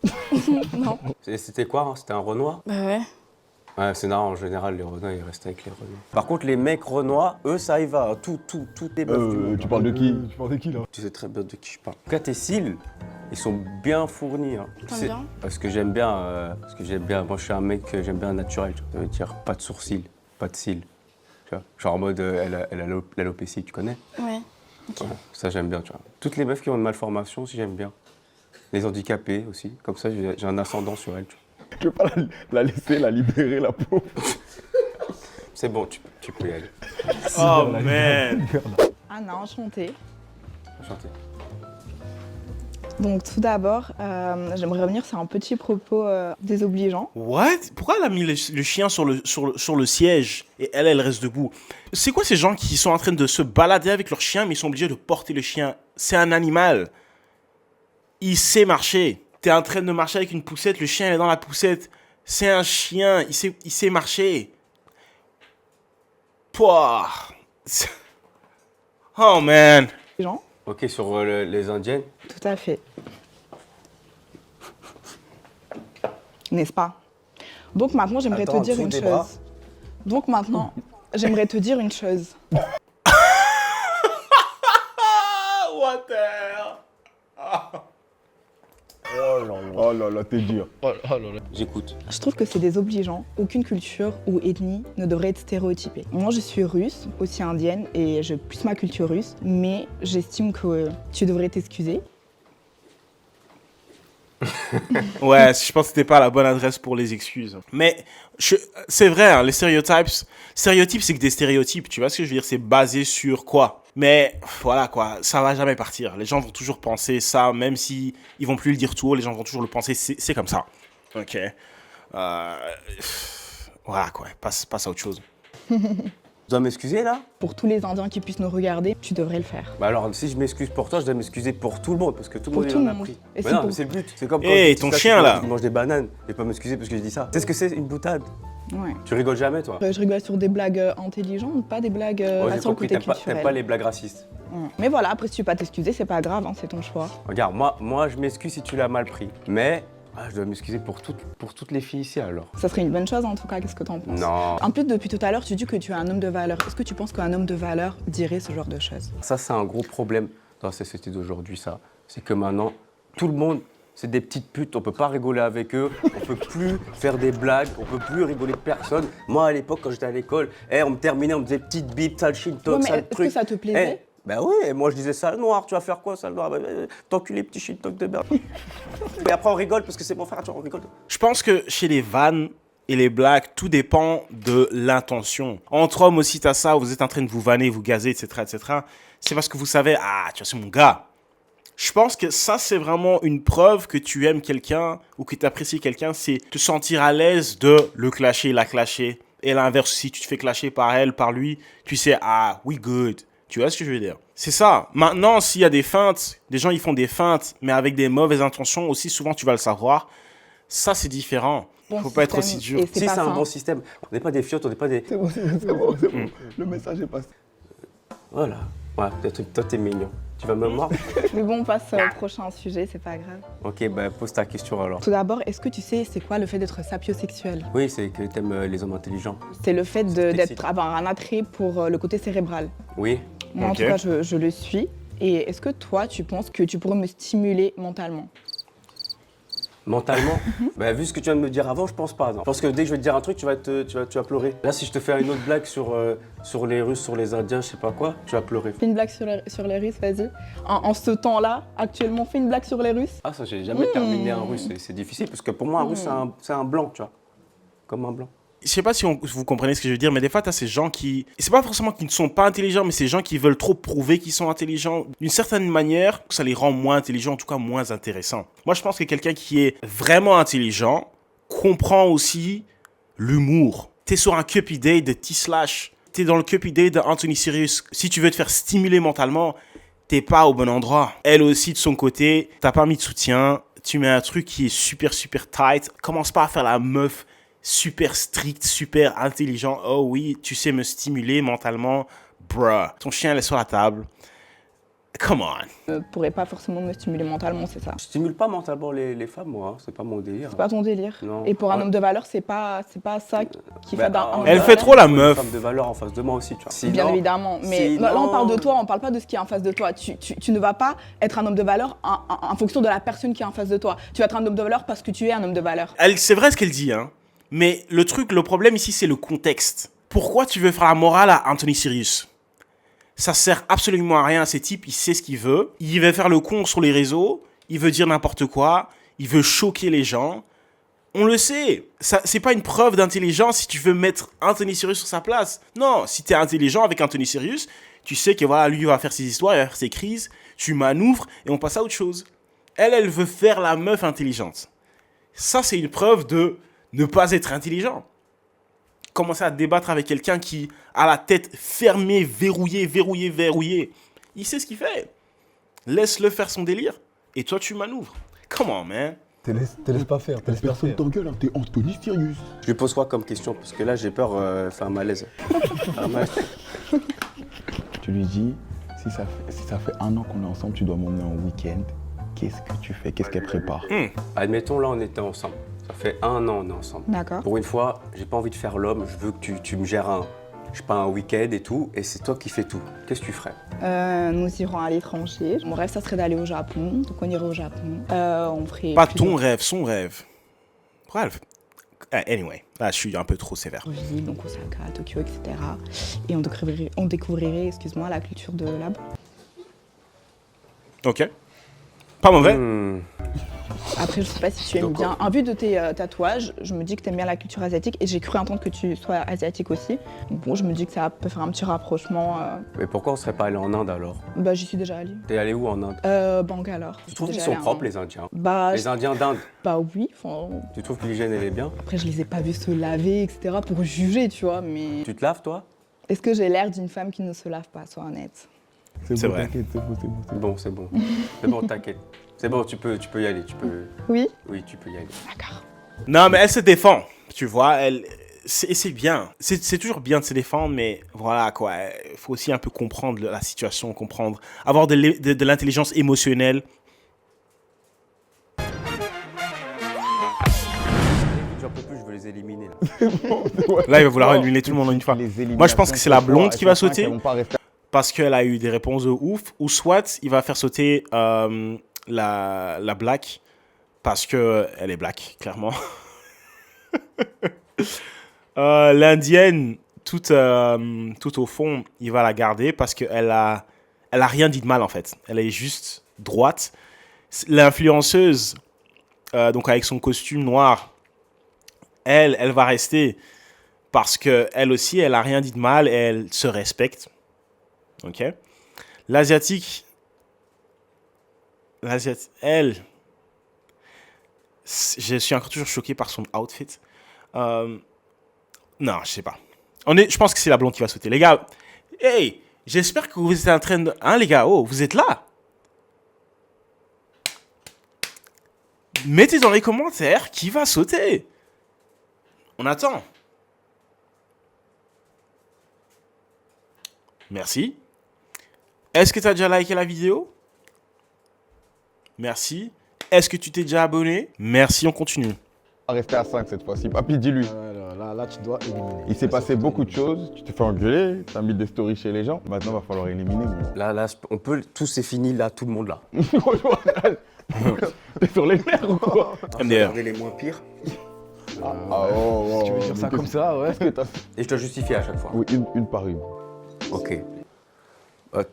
Non. C'était quoi, hein? C'était un Renoir? Bah ouais. Ouais, c'est normal, en général, les Renois, ils restent avec les Renois. Par contre, les mecs Renois, eux, ça y va. Tout les meufs du monde. Tu parles de qui? Tu parles de qui là? Tu sais très bien de qui je parle. En tout cas, tes cils, ils sont bien fournis. Hein. T'aimes C'est- bien? Parce que j'aime bien, moi je suis un mec, j'aime bien naturel. Tu vois. Ça veut dire pas de sourcils, pas de cils. Tu vois. Genre en mode, elle a l'alopécie, tu connais? Ouais. Ok. Ouais, ça j'aime bien, tu vois. Toutes les meufs qui ont une malformation aussi, j'aime bien. Les handicapés aussi, comme ça j'ai un ascendant sur elles. Tu vois. Tu veux pas la laisser, la libérer, la pauvre? C'est bon, tu peux y aller. Oh, man. Anna, enchantée. Enchanté. Donc tout d'abord, j'aimerais revenir sur un petit propos désobligeant. What? Pourquoi elle a mis le chien sur le siège et elle reste debout? C'est quoi ces gens qui sont en train de se balader avec leur chien mais ils sont obligés de porter le chien? C'est un animal. Il sait marcher. T'es en train de marcher avec une poussette, le chien est dans la poussette. C'est un chien, il sait marcher. Pouah. Oh man. Les gens, Ok, sur les Indiennes. tout à fait. N'est-ce pas? Donc maintenant, j'aimerais te dire une chose. Donc maintenant, j'aimerais te dire une chose. What the hell? Oh là là, t'es dur. J'écoute. Je trouve que c'est désobligeant. Aucune culture ou ethnie ne devrait être stéréotypée. Moi, je suis russe, aussi indienne, et j'ai plus ma culture russe, mais j'estime que tu devrais t'excuser. Ouais, je pense que c'était pas la bonne adresse pour les excuses. Mais c'est vrai, hein, les stéréotypes, c'est que des stéréotypes, tu vois ce que je veux dire? C'est basé sur quoi? Mais voilà quoi, ça va jamais partir. Les gens vont toujours penser ça, même si ils vont plus le dire tout haut, les gens vont toujours le penser, c'est comme ça. Ok. Voilà quoi, passe à autre chose. Tu dois m'excuser là? Pour tous les Indiens qui puissent nous regarder, tu devrais le faire. Bah alors, si je m'excuse pour toi, je dois m'excuser pour tout le monde, parce que tout le Pour monde tout en le a monde. pris. Et Mais c'est non, pour- mais c'est le but. C'est comme quand Hey, tu ton dis ça, chien, là. Tu manges des bananes, je vais pas m'excuser parce que je dis ça. Tu sais ce que c'est une boutade? Ouais. Tu rigoles jamais, toi? Je rigole sur des blagues intelligentes, pas des blagues Ouais, j'ai sur le compris, côté t'aimes culturel. pas les blagues racistes. Mais voilà, après si tu veux pas t'excuser, c'est pas grave, hein, c'est ton choix. Regarde, moi je m'excuse si tu l'as mal pris. Mais je dois m'excuser pour toutes les filles ici alors. Ça serait une bonne chose en tout cas, qu'est-ce que t'en penses? Non. En plus, depuis tout à l'heure, tu dis que tu es un homme de valeur. Est-ce que tu penses qu'un homme de valeur dirait ce genre de choses? Ça, c'est un gros problème dans la société d'aujourd'hui, ça. C'est que maintenant, tout le monde, c'est des petites putes. On peut pas rigoler avec eux. On peut plus faire des blagues. On peut plus rigoler de personne. Moi, à l'époque, quand j'étais à l'école, on me terminait, on me disait petite bite, sale chine, Ouais, mais sale est-ce truc. que ça te plaisait? Ben oui, et moi je disais sale noir, tu vas faire quoi sale noir? T'enculé petit shit talk de merde. Et après on rigole parce que c'est mon frère, tu vois, on rigole. Je pense que chez les vannes, et les blagues, tout dépend de l'intention. Entre hommes aussi, t'as ça, vous êtes en train de vous vanner, vous gazer, etc. C'est parce que vous savez, ah, tu vois, c'est mon gars. Je pense que ça, c'est vraiment une preuve que tu aimes quelqu'un ou que tu apprécies quelqu'un, c'est te sentir à l'aise de le clasher, la clasher. Et l'inverse, si tu te fais clasher par elle, par lui, tu sais, ah, we good. Tu vois ce que je veux dire? C'est ça. Maintenant, s'il y a des feintes, des gens, ils font des feintes, mais avec des mauvaises intentions aussi, souvent, tu vas le savoir. Ça, c'est différent. Bon Faut pas être système, aussi dur. et Si, c'est pas un sain. bon système. On n'est pas des fiottes, on n'est pas des... C'est bon, c'est bon, c'est bon. Le message est passé. Voilà. Ouais, toi, t'es mignon. Tu vas me mordre? Mais bon, on passe au prochain sujet, c'est pas grave. Ok, bah pose ta question alors. Tout d'abord, est-ce que tu sais c'est quoi le fait d'être sapiosexuel? Oui, c'est que t'aimes les hommes intelligents. C'est le fait t'excite. d'avoir un attrait pour le côté cérébral. Oui. Moi, en Ok. tout cas, je le suis. Et est-ce que toi, tu penses que tu pourrais me stimuler mentalement? Mentalement, bah, vu ce que tu viens de me dire avant, je pense pas. Non. Je pense que dès que je vais te dire un truc, tu vas pleurer. Là, si je te fais une autre blague sur les Russes, sur les Indiens, je sais pas quoi, tu vas pleurer. Fais une blague sur les Russes, vas-y. En ce temps-là, actuellement, fais une blague sur les Russes. Ah, ça, j'ai jamais terminé un Russe, c'est difficile, parce que pour moi, un Russe, c'est un blanc, tu vois. Comme un blanc. Je sais pas si vous comprenez ce que je veux dire, mais des fois, tu as ces gens qui... C'est pas forcément qu'ils ne sont pas intelligents, mais ces gens qui veulent trop prouver qu'ils sont intelligents. D'une certaine manière, ça les rend moins intelligents, en tout cas moins intéressants. Moi, je pense que quelqu'un qui est vraiment intelligent comprend aussi l'humour. T'es sur un Cupid Date de T-Slash. T'es dans le Cupid Date d'Anthony Sirius. Si tu veux te faire stimuler mentalement, t'es pas au bon endroit. Elle aussi, de son côté, t'as pas mis de soutien. Tu mets un truc qui est super, super tight. Commence pas à faire la meuf super strict, super intelligent. Oh oui, tu sais me stimuler mentalement. Bruh. Ton chien, elle est sur la table. Come on. Ne pourrait pas forcément me stimuler mentalement, c'est ça. Je stimule pas mentalement les femmes, moi, hein. C'est pas mon délire. C'est pas ton délire. Non. Et pour un Ouais. homme de valeur, c'est pas ça qui fait d'un homme de Elle valeur. fait trop la Une meuf. femme de valeur en face de moi aussi, tu vois. Sinon- Bien évidemment, mais là sinon- on parle de toi, on parle pas de ce qui est en face de toi. Tu ne vas pas être un homme de valeur en fonction de la personne qui est en face de toi. Tu vas être un homme de valeur parce que tu es un homme de valeur. C'est vrai ce qu'elle dit, hein. Mais le problème ici, c'est le contexte. Pourquoi tu veux faire la morale à Anthony Sirius? Ça sert absolument à rien. Ce type, il sait ce qu'il veut. Il veut faire le con sur les réseaux. Il veut dire n'importe quoi. Il veut choquer les gens. On le sait. C'est pas une preuve d'intelligence si tu veux mettre Anthony Sirius sur sa place. Non, si tu es intelligent avec Anthony Sirius, tu sais que voilà, lui il va faire ses histoires, il va faire ses crises. Tu manœuvres et on passe à autre chose. Elle veut faire la meuf intelligente. Ça, c'est une preuve de ne pas être intelligent. Commencer à débattre avec quelqu'un qui a la tête fermée, verrouillée. Il sait ce qu'il fait. Laisse-le faire son délire. Et toi, tu manœuvres. Come on, man. Te laisse pas faire, personne t'engueule, hein. T'es Anthony Sirius. Je lui pose quoi comme question? Parce que là, j'ai peur de faire un malaise. Un malaise. Tu lui dis, si ça fait 1 an qu'on est ensemble, tu dois m'emmener en week-end. Qu'est-ce que tu fais? Qu'est-ce qu'elle prépare? Admettons, là, on était ensemble. Ça fait 1 an, on est ensemble. D'accord. Pour une fois, j'ai pas envie de faire l'homme. Je veux que tu me gères un week-end et tout. Et c'est toi qui fais tout. Qu'est-ce que tu ferais? Nous irons à l'étranger. Mon rêve, ça serait d'aller au Japon. Donc on irait au Japon. On ferait Pas plusieurs ton rêve, son rêve. Bref. Anyway, là, je suis un peu trop sévère. villes, donc Osaka, Tokyo, etc. Et on découvrirait la culture de là-bas. Ok. Pas mauvais. Après, je sais pas si tu aimes Donc, bien. En vue de tes tatouages, je me dis que tu aimes bien la culture asiatique et j'ai cru entendre que tu sois asiatique aussi. Donc bon, je me dis que ça peut faire un petit rapprochement. Mais pourquoi on serait pas allé en Inde alors? Bah, j'y suis déjà allée. T'es allé où en Inde? Bangalore. Tu trouves qu'ils sont propres, les Indiens? Bah, Les Indiens d'Inde, bah oui. Enfin, tu trouves que l'hygiène, elle est bien? après, je les ai pas vus se laver, etc. pour juger, tu vois. Mais Tu te laves, toi? est-ce que j'ai l'air d'une femme qui ne se lave pas, sois honnête? C'est vrai. T'inquiète, c'est bon. Bon, c'est bon. C'est bon, t'inquiète. C'est bon, tu peux y aller. Oui. Oui, tu peux y aller. D'accord. Non, mais elle se défend. Tu vois, c'est bien. C'est toujours bien de se défendre, mais voilà quoi. Il faut aussi un peu comprendre la situation, comprendre. Avoir de l'intelligence émotionnelle. J'en peux plus, je veux les éliminer. Là. Là, il va vouloir éliminer tout le monde en une fois. Moi, je pense que c'est la blonde qui va sauter. Parce qu'elle a eu des réponses de ouf. Ou soit, il va faire sauter la black. Parce qu'elle est black, clairement. L'indienne, tout au fond, il va la garder parce qu'elle a rien dit de mal, en fait. Elle est juste droite. L'influenceuse, donc avec son costume noir, elle va rester parce que elle aussi, elle a rien dit de mal et elle se respecte. Ok. L'asiatique, elle, je suis encore toujours choqué par son outfit. Non, je sais pas. Je pense que c'est la blonde qui va sauter. Les gars, hey, j'espère que vous êtes en train de... Hein, les gars, oh, vous êtes là? Mettez dans les commentaires qui va sauter. On attend. Merci. Est-ce que tu as déjà liké la vidéo? Merci. Est-ce que tu t'es déjà abonné? Merci, on continue. On va rester à 5 cette fois-ci. Papy, dis-lui. Là, tu dois éliminer. Il s'est passé beaucoup de choses. Tu t'es fait engueuler, t'as mis des stories chez les gens. Maintenant, il va falloir éliminer. Là, on peut. Tout c'est fini, là, tout le monde là. T'es sur les nerfs ou quoi? MDR. Les moins pires. Si tu veux dire ça comme ça, ouais. Et je dois justifier à chaque fois. Oui, une par une. Ok.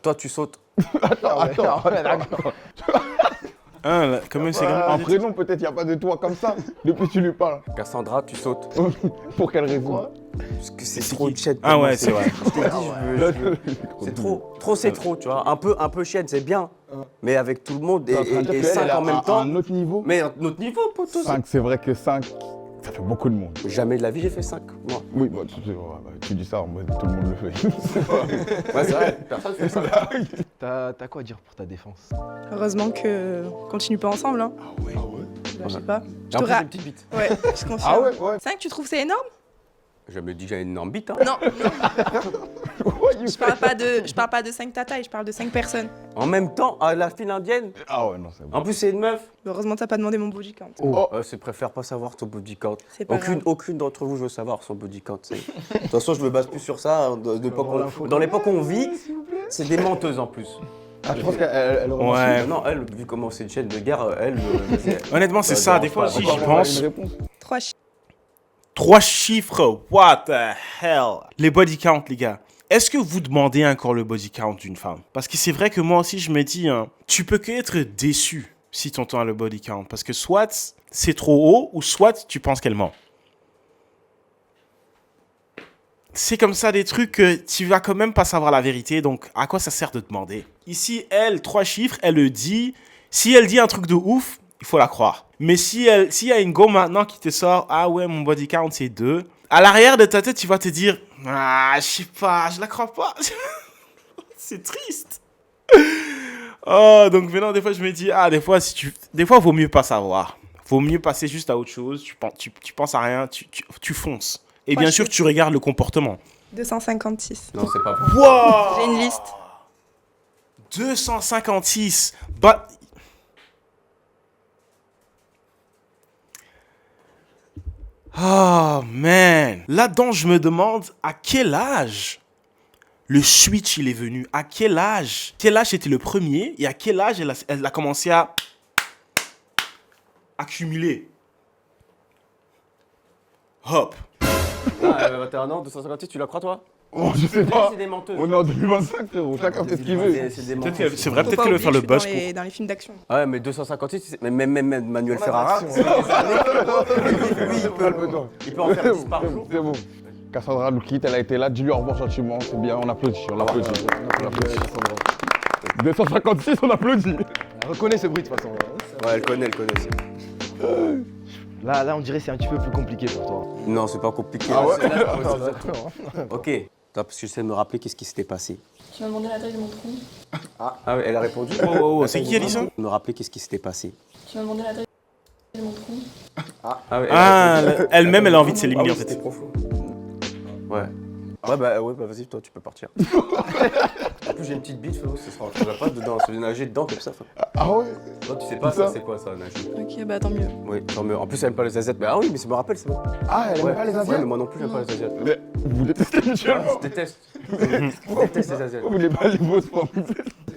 Toi, tu sautes. Attends. Hein, comment c'est Un prénom, peut-être, il n'y a pas de toi comme ça. Depuis que tu lui parles. Cassandra, tu sautes. Pour quelle raison? Parce que c'est trop de chienne. Ah ouais, c'est vrai. Je t'ai dit, c'est trop. Trop, c'est trop, tu vois. Un peu chienne, c'est bien. Mais avec tout le monde et 5 en même temps. Un autre niveau. Mais un autre niveau, poteau. 5, c'est vrai que 5, ça fait beaucoup de monde. Jamais de la vie, j'ai fait 5, moi. Oui, bah, tu dis ça, en mode, tout le monde le fait. Ouais, c'est vrai, personne fait ça. T'as quoi à dire pour ta défense? Heureusement que continue pas ensemble. Hein. Ah ouais. Bah, je sais pas. Je En te plus, j'ai une petite bite. Ouais, je confirme. Ah ouais. 5, tu trouves c'est énorme? Je me dis que j'ai une énorme bite, hein. Non, je parle pas de 5 tatailles, je parle de 5 personnes. En même temps, à la file indienne. Ah ouais, non, c'est bon. En plus, c'est une meuf. Heureusement, t'as pas demandé mon body count. Je préfère pas savoir ton body count. C'est pas grave. Aucune d'entre vous, je veux savoir son body count. De toute façon, je me base plus sur ça. Dans l'époque où on vit, c'est des menteuses en plus. Ah, je pense qu'elle aurait Ouais. Non, elle, vu comment c'est une chaîne de guerre, elle. Honnêtement, c'est ça. Des fois aussi, j'y pense. une réponse. 3 chiffres. 3 chiffres, what the hell? Les body count, les gars. Est-ce que vous demandez encore le body count d'une femme? Parce que c'est vrai que moi aussi, je me dis, hein, tu peux que être déçu si tu entends le body count. Parce que soit c'est trop haut, ou soit tu penses qu'elle ment. C'est comme ça des trucs que tu vas quand même pas savoir la vérité. Donc, à quoi ça sert de demander? Ici, elle, 3 chiffres, elle le dit. Si elle dit un truc de ouf, il faut la croire. Mais s'il y a une go maintenant qui te sort, ah ouais, mon body count c'est 2, à l'arrière de ta tête, tu vas te dire, ah, je sais pas, je la crois pas. C'est triste. Oh, donc maintenant, des fois, je me dis, ah, des fois, vaut mieux pas savoir. Vaut mieux passer juste à autre chose. Tu penses à rien, tu fonces. Et bien sûr, tu regardes le comportement. 256. Non, c'est pas vrai. Wow! J'ai une liste. 256. Bah... Oh, man. Là-dedans, je me demande à quel âge le switch, il est venu. À quel âge? Quel âge était le premier? Et à quel âge elle a commencé à accumuler? Hop. Ah, 21 ans, 256, tu la crois, toi? Oh, je sais pas. C'est des menteuses. On est en 2025, frérot. Chacun fait ce qu'il veut. C'est des Peut-être menteuses. c'est vrai, peut-être qu'elle veut faire le buzz pour... Dans les films d'action. Ah ouais, mais 256, même Manuel Ferrara, il peut en faire 10 par jour. C'est bon. Cassandra nous quitte, elle a été là. Dis-lui au revoir gentiment, c'est bien. On applaudit, on applaudit. 256, on applaudit. Elle reconnaît ce bruit de toute façon. Ouais, elle connaît. Là, on dirait que c'est un petit peu plus compliqué pour toi. Non, c'est pas compliqué. Ah ouais? Ok. Attends, parce que j'essaie de me rappeler qu'est-ce qui s'était passé. Tu m'as demandé la taille de mon trou. Ah ouais, elle a répondu. Oh, c'est qui, Alison? Me rappeler qu'est-ce qui s'était passé. Tu m'as demandé la taille de mon trou. Ah ouais, Elle-même, elle a envie de s'éliminer, en C'était fait. profond. Ouais. Ouais, bah vas-y, toi, tu peux partir. En plus, j'ai une petite bite, frérot, ça va pas dedans, se nager dedans comme ça. Ah ouais? Toi, tu sais pas ça, c'est quoi ça, nager? Ok, bah tant mieux. Oui, tant mieux. En plus, elle aime pas les asiates. Ah oui, mais ça me rappelle, c'est bon. Ah, elle aime pas les Ouais, asiates? mais moi non plus, j'aime pas les asiates. Mais vous détestez mutuellement? Je déteste. Je déteste les asiates. Vous voulez pas les beaux sports?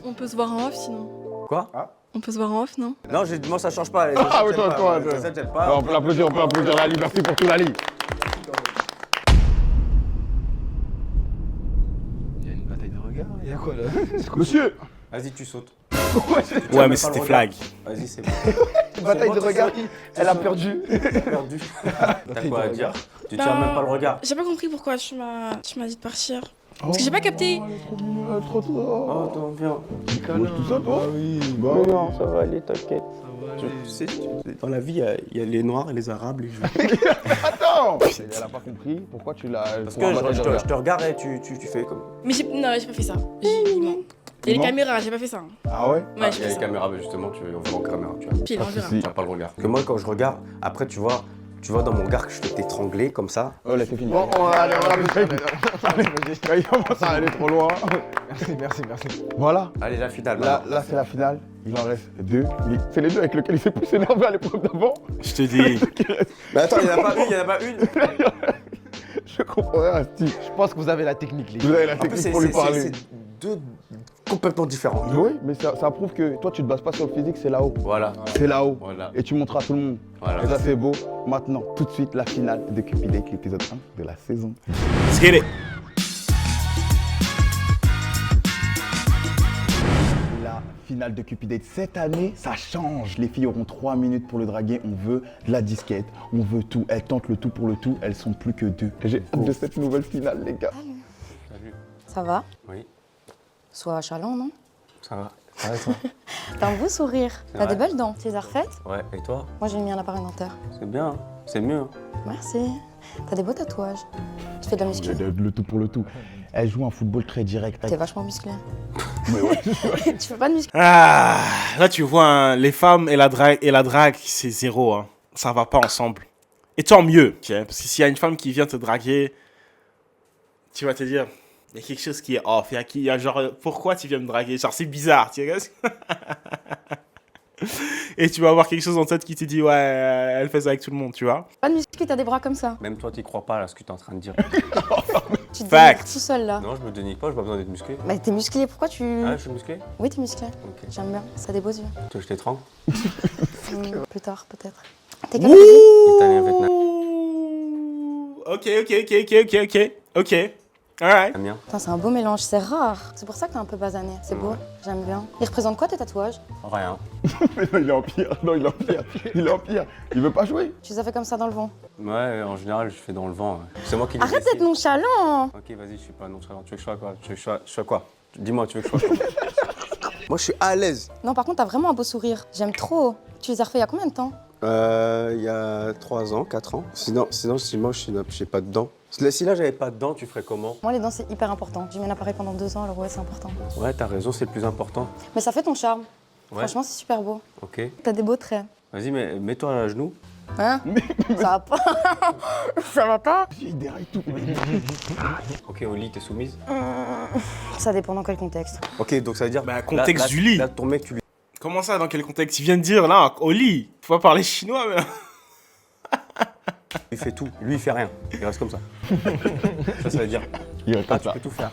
On peut se voir en off sinon. Quoi? On peut se voir en off, non? Non, moi, ça change pas. Les Ah asiates, oui, j'aime toi, pas. Les asiates, j'aime pas. On peut l'applaudir, Lali. Merci pour tout, Lali. Il y a une bataille de regards, il y a quoi là? Monsieur! Vas-y, tu sautes. Ouais, mais c'était flag. Vas-y, c'est bon. Bataille de regard, elle a perdu. Perdu. T'as quoi à dire? Tu tiens même pas le regard. J'ai pas compris pourquoi tu m'as dit de partir. Parce que j'ai pas capté. Trop. Oh, attends, viens. Mange tout ça, toi? Oui, bah. Non, ça va aller, t'inquiète. Tu sais, dans la vie, il y a les Noirs et les Arabes, les Juifs. Attends! Elle a pas compris. Pourquoi tu l'as. Parce que je te regarde et tu fais comme. Mais non, j'ai pas fait ça. Il ment. Il y a les caméras, j'ai pas fait ça. Ah ouais? Ouais, Il j'ai y fait a les ça. caméras, mais justement, on va en caméra, tu vois. Pile, on verra. Tu n'as pas le regard. Parce que moi, quand je regarde, après, tu vois dans mon regard que je vais t'étrangler comme ça. Oh là, c'est fini. Bon, allez, on Il commence à aller trop loin. Merci. Voilà. Allez, la finale. Là, c'est la finale. Il en reste 2. C'est les deux avec lesquels il s'est plus énervé à l'épreuve d'avant. Je te dis. Mais attends, il n'y en a pas une. Je comprends rien, Steve. Je pense que vous avez la technique, les gars. Vous avez la En plus, technique pour lui parler. c'est deux complètement différents. Oui, mais ça prouve que toi, tu te bases pas sur le physique, c'est là-haut. Voilà. C'est là-haut. Voilà. Et tu montres à tout le monde. Voilà. Et ça, c'est beau. Maintenant, tout de suite, la finale de Cupid Date, l'épisode 1 de la saison. Let's get it. La finale de Cupid Date cette année, ça change. Les filles auront 3 minutes pour le draguer. On veut de la disquette, on veut tout. Elles tentent le tout pour le tout. Elles sont plus que 2. J'ai hâte de cette nouvelle finale, les gars. Salut. Ça va? Oui, Sois chalant, non? ça va. Ça va, toi? T'as un beau sourire. C'est T'as des vrai. belles dents. Tu les as refaites? Ouais, et toi? Moi, j'ai mis un appareil dentaire. C'est bien, hein. C'est mieux. Hein. Merci. T'as des beaux tatouages. Tu fais de la muscu? Le tout pour le tout. Elle joue un football très direct. T'es vachement musclé. Mais ouais. Tu fais pas de muscu? Ah, là, tu vois, hein, les femmes et la drague, c'est zéro. Hein. Ça va pas ensemble. Et tant mieux. Tiens, parce que s'il y a une femme qui vient te draguer, tu vas te dire, il y a quelque chose qui est off. Il y a genre, pourquoi tu viens me draguer? Genre, c'est bizarre. Tu vois. Et tu vas avoir quelque chose en tête qui te dit, ouais, elle fait ça avec tout le monde, tu vois. Pas de muscu, t'as des bras comme ça. Même toi, t'y crois pas à ce que t'es en train de dire. Tu te Fact. dénigres tout seul là. Non, je me dénigre pas, j'ai pas besoin d'être musclé. Bah t'es musclé, pourquoi tu... Ah, je suis musclé? Oui, t'es musclé. Ok. J'aime bien, ça a des beaux yeux. Tu veux que je t'étrangle? Plus tard, peut-être. T'es quelle origine? Italien, Vietnam. Ok. Alright. Damien. Putain, c'est un beau mélange, c'est rare. C'est pour ça que t'es un peu basané. C'est beau, j'aime bien. Il représente quoi tes tatouages? Rien. Mais non, il est en pire. Non, il est en pire. Il est en pire. Il veut pas jouer. Tu les as fait comme ça dans le vent. Ouais, en général, je fais dans le vent. Ouais. C'est moi qui les Arrête décide. d'être nonchalant. Ok, vas-y, je suis pas nonchalant. Tu veux que je sois quoi? Tu veux que je sois quoi? Dis-moi, tu veux que je sois quoi? Moi, je suis à l'aise. Non, par contre, t'as vraiment un beau sourire. J'aime trop. Tu les as refait il y a combien de temps? Il y a 3 ans, 4 ans. Sinon, si moi, j'ai pas de dents. Si là, j'avais pas de dents, tu ferais comment? Moi, les dents, c'est hyper important. J'ai mis un appareil pendant 2 ans, alors ouais, c'est important. Ouais, t'as raison, c'est le plus important. Mais ça fait ton charme. Ouais. Franchement, c'est super beau. Ok. T'as des beaux traits. Vas-y, mais mets-toi à genoux. Hein? Ça va pas. Ça va pas? Il déraille tout. Ok, au lit, t'es soumise. Ça dépend dans quel contexte. Ok, donc ça veut dire. Bah, contexte là, du lit. Là, ton mec, tu lui. Comment ça, dans quel contexte? Tu viens de dire, là, au lit. Faut pas parler chinois, mais... Il fait tout. Lui, il fait rien. Il reste comme ça. Ça veut dire. Il reste Ah, comme tu ça. peux tout faire.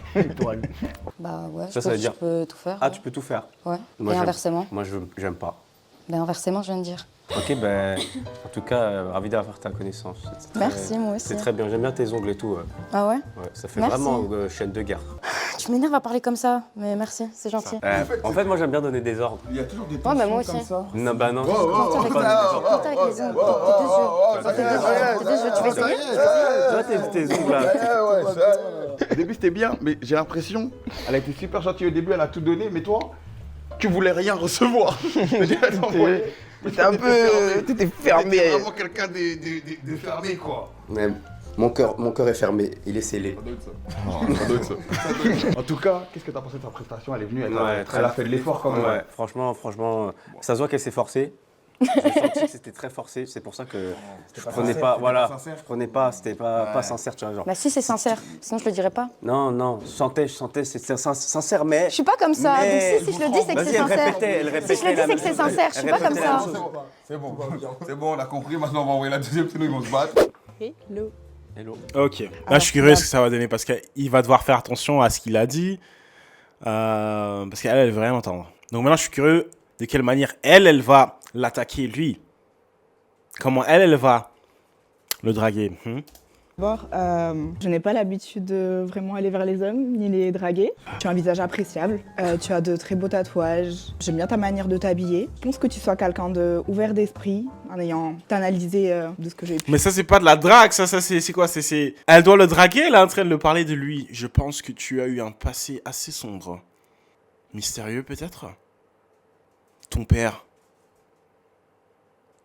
Bah ouais, Ça veut dire- je peux tout faire. Ah, tu peux tout faire. Ouais. Moi, Et j'aime- inversement? Moi, j'aime pas. Ben inversement, je viens de dire. Ok, ben, en tout cas, ravi d'avoir ta connaissance. C'est très- Merci, moi aussi. C'est très bien. J'aime bien tes ongles et tout. Ah ouais? Ouais, ça fait Merci. vraiment chaîne de guerre. Tu m'énerves à parler comme ça, mais merci, c'est gentil. En fait, moi, j'aime bien donner des ordres. Il y a toujours des Ouais, bah moi aussi. Non, bah non. Compte avec les ongles, tes 2 yeux. Tes 2 yeux, tu veux essayer? Toi, tes ongles là. Au début, c'était bien, mais j'ai l'impression, elle a été super gentille au début, elle a tout donné, mais toi, tu voulais rien recevoir. T'étais un peu. T'étais fermé. T'es vraiment quelqu'un de fermé, quoi. Mais mon cœur est fermé. Il est scellé. En tout cas, qu'est-ce que t'as pensé de sa prestation? Elle est venue, Ouais, elle a fait de l'effort quand même. Ouais, franchement, ça se voit qu'elle s'est forcée. J'ai senti que c'était très forcé. C'est pour ça que je prenais pas. Voilà, je prenais pas. C'était pas sincère, tu vois, genre. Bah si, c'est sincère, sinon je le dirais pas. Non, je sentais, c'est sincère, mais. Je suis pas comme ça, Mais- donc si je le dis, c'est que Vas-y, c'est sincère. elle répétait Si je le dis, la c'est que c'est même chose. sincère, je suis Elle pas comme répétait la ça. même chose. C'est bon, on a compris. Maintenant, on va envoyer la deuxième, sinon ils vont se battre. Hello. Hello. Ok. Là, je suis curieux ce que ça va donner parce qu'il va devoir faire attention à ce qu'il a dit. Parce qu'elle, elle veut rien entendre. Donc maintenant, je suis curieux de quelle manière elle va l'attaquer, lui. Comment elle va le draguer. D'abord, je n'ai pas l'habitude de vraiment aller vers les hommes ni les draguer. Tu as un visage appréciable, tu as de très beaux tatouages, j'aime bien ta manière de t'habiller. Je pense que tu sois quelqu'un d'ouvert d'esprit en ayant analysé de ce que j'ai pu. Mais ça, c'est pas de la drague, ça c'est quoi? C'est... Elle doit le draguer, elle est en train de le parler de lui. Je pense que tu as eu un passé assez sombre. Mystérieux, peut-être? Ton père?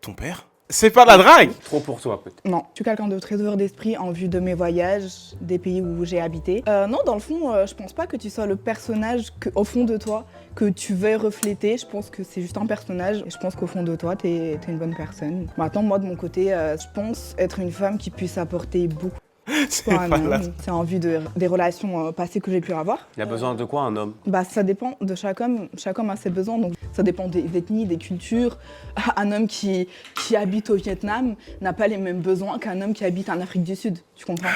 Ton père? C'est pas de la drague! Trop pour toi, peut-être. Non, je suis quelqu'un de très ouvert d'esprit en vue de mes voyages, des pays où j'ai habité. Non, dans le fond, je pense pas que tu sois le personnage au fond de toi que tu veux refléter. Je pense que c'est juste un personnage et je pense qu'au fond de toi, t'es une bonne personne. Maintenant, moi, de mon côté, je pense être une femme qui puisse apporter beaucoup. C'est C'est en vue des relations passées que j'ai pu avoir. Il a besoin de quoi, un homme? Bah, ça dépend de chaque homme. Chaque homme a ses besoins, donc ça dépend des ethnies, des cultures. Un homme qui habite au Vietnam n'a pas les mêmes besoins qu'un homme qui habite en Afrique du Sud. Tu comprends?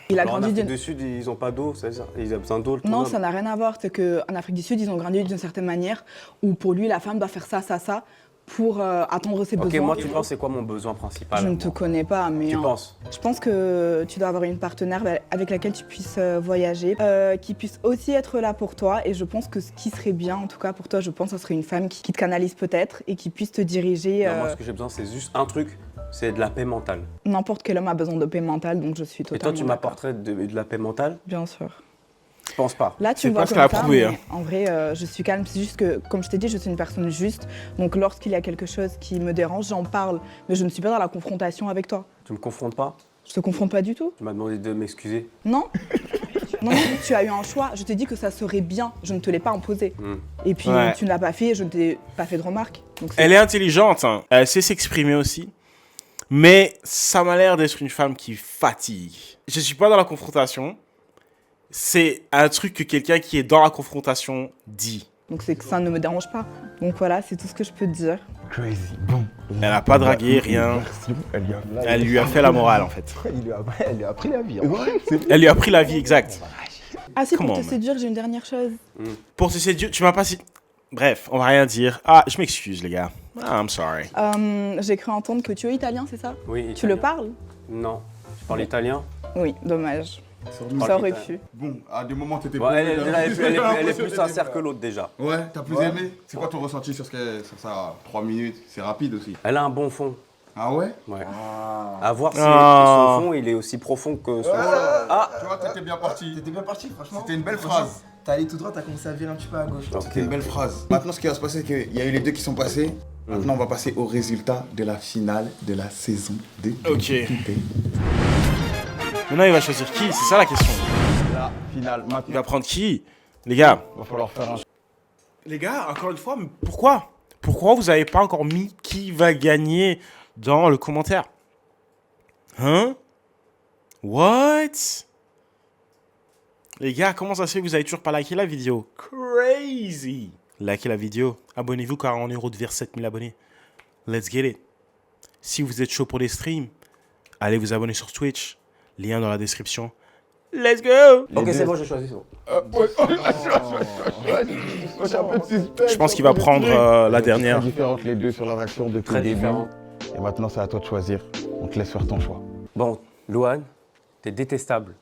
Il a Alors, en grandi Afrique du Sud, ils ont pas d'eau, c'est ça? Ils ont besoin d'eau, le Non, homme. ça n'a rien à voir. C'est qu'en Afrique du Sud, ils ont grandi d'une certaine manière où pour lui, la femme doit faire ça, ça, ça pour attendre ses Ok, besoins. moi, tu penses c'est quoi mon besoin principal? Je ne te connais pas, mais Tu penses? je pense que tu dois avoir une partenaire avec laquelle tu puisses voyager, qui puisse aussi être là pour toi. Et je pense que ce qui serait bien, en tout cas pour toi, je pense que ce serait une femme qui te canalise peut-être et qui puisse te diriger. Non, moi, ce que j'ai besoin, c'est juste un truc, c'est de la paix mentale. N'importe quel homme a besoin de paix mentale, donc je suis Et totalement toi, tu d'accord. m'apporterais de la paix mentale? Bien sûr. Je pense pas. Là, tu C'est me vois pas ce comme qu'elle a ça, prouvé, mais hein. en vrai, je suis calme. C'est juste que, comme je t'ai dit, je suis une personne juste. Donc, lorsqu'il y a quelque chose qui me dérange, j'en parle. Mais je ne suis pas dans la confrontation avec toi. Tu me confrontes pas? Je te confronte pas du tout. Tu m'as demandé de m'excuser. Non. Non, tu as eu un choix. Je t'ai dit que ça serait bien. Je ne te l'ai pas imposé. Et puis, Ouais. tu ne l'as pas fait. Je ne t'ai pas fait de remarques. Donc, c'est- Elle est intelligente, hein. Elle sait s'exprimer aussi. Mais ça m'a l'air d'être une femme qui fatigue. Je suis pas dans la confrontation. C'est un truc que quelqu'un qui est dans la confrontation dit. Donc, c'est que ça ne me dérange pas. Donc, voilà, c'est tout ce que je peux te dire. Crazy, bon. Elle a pas dragué, rien. Elle lui a fait la morale, en fait. Elle lui a appris la vie. hein. Ouais, c'est Elle lui a pris la vie, exact. Ah, si, pour Comment, te man. séduire, j'ai une dernière chose. Pour te séduire, tu m'as pas... Bref, on va rien dire. Ah, je m'excuse, les gars. Ah, I'm sorry. J'ai cru entendre que tu es italien, c'est ça? Oui. Tu le italien. parles? Non. Tu parles italien? Oui, dommage. parle Ça aurait italien. pu. Bon, à des moments, t'étais Ouais, elle est plus sincère que l'autre déjà. Ouais, t'as plus aimé? C'est quoi ton ressenti sur ça? 3 minutes, c'est rapide aussi. Elle a un bon fond. Ah ouais? Ouais. À voir si Ah. son fond il est aussi profond que son. Tu vois, t'étais bien parti. T'étais bien parti, franchement. C'était une belle Franchement, phrase. T'as allé tout droit, t'as commencé à virer un petit peu à gauche. Ok. C'était une belle phrase. Maintenant, ce qui va se passer, c'est qu'il y a eu les deux qui sont passés. Maintenant, on va passer au résultat de la finale de la saison 2. Ok. Maintenant, il va choisir qui? C'est ça la question. La finale, Il maintenant, va prendre qui? Les gars. il va falloir faire un... Les gars, encore une fois, mais pourquoi? Pourquoi vous avez pas encore mis qui va gagner dans le commentaire? Hein? What? Les gars, comment ça se fait que vous avez toujours pas liké la vidéo? Crazy! Likez la vidéo, abonnez-vous car on est en route vers 7000 abonnés. Let's get it. Si vous êtes chaud pour les streams, allez vous abonner sur Twitch. Lien dans la description. Let's go! Ok, c'est bon, j'ai choisi. C'est bon. Je pense qu'il va prendre la dernière. Très différentes les deux sur leur action depuis Très le début. différent. Et maintenant, c'est à toi de choisir. On te laisse faire ton choix. Bon, Louane, t'es détestable.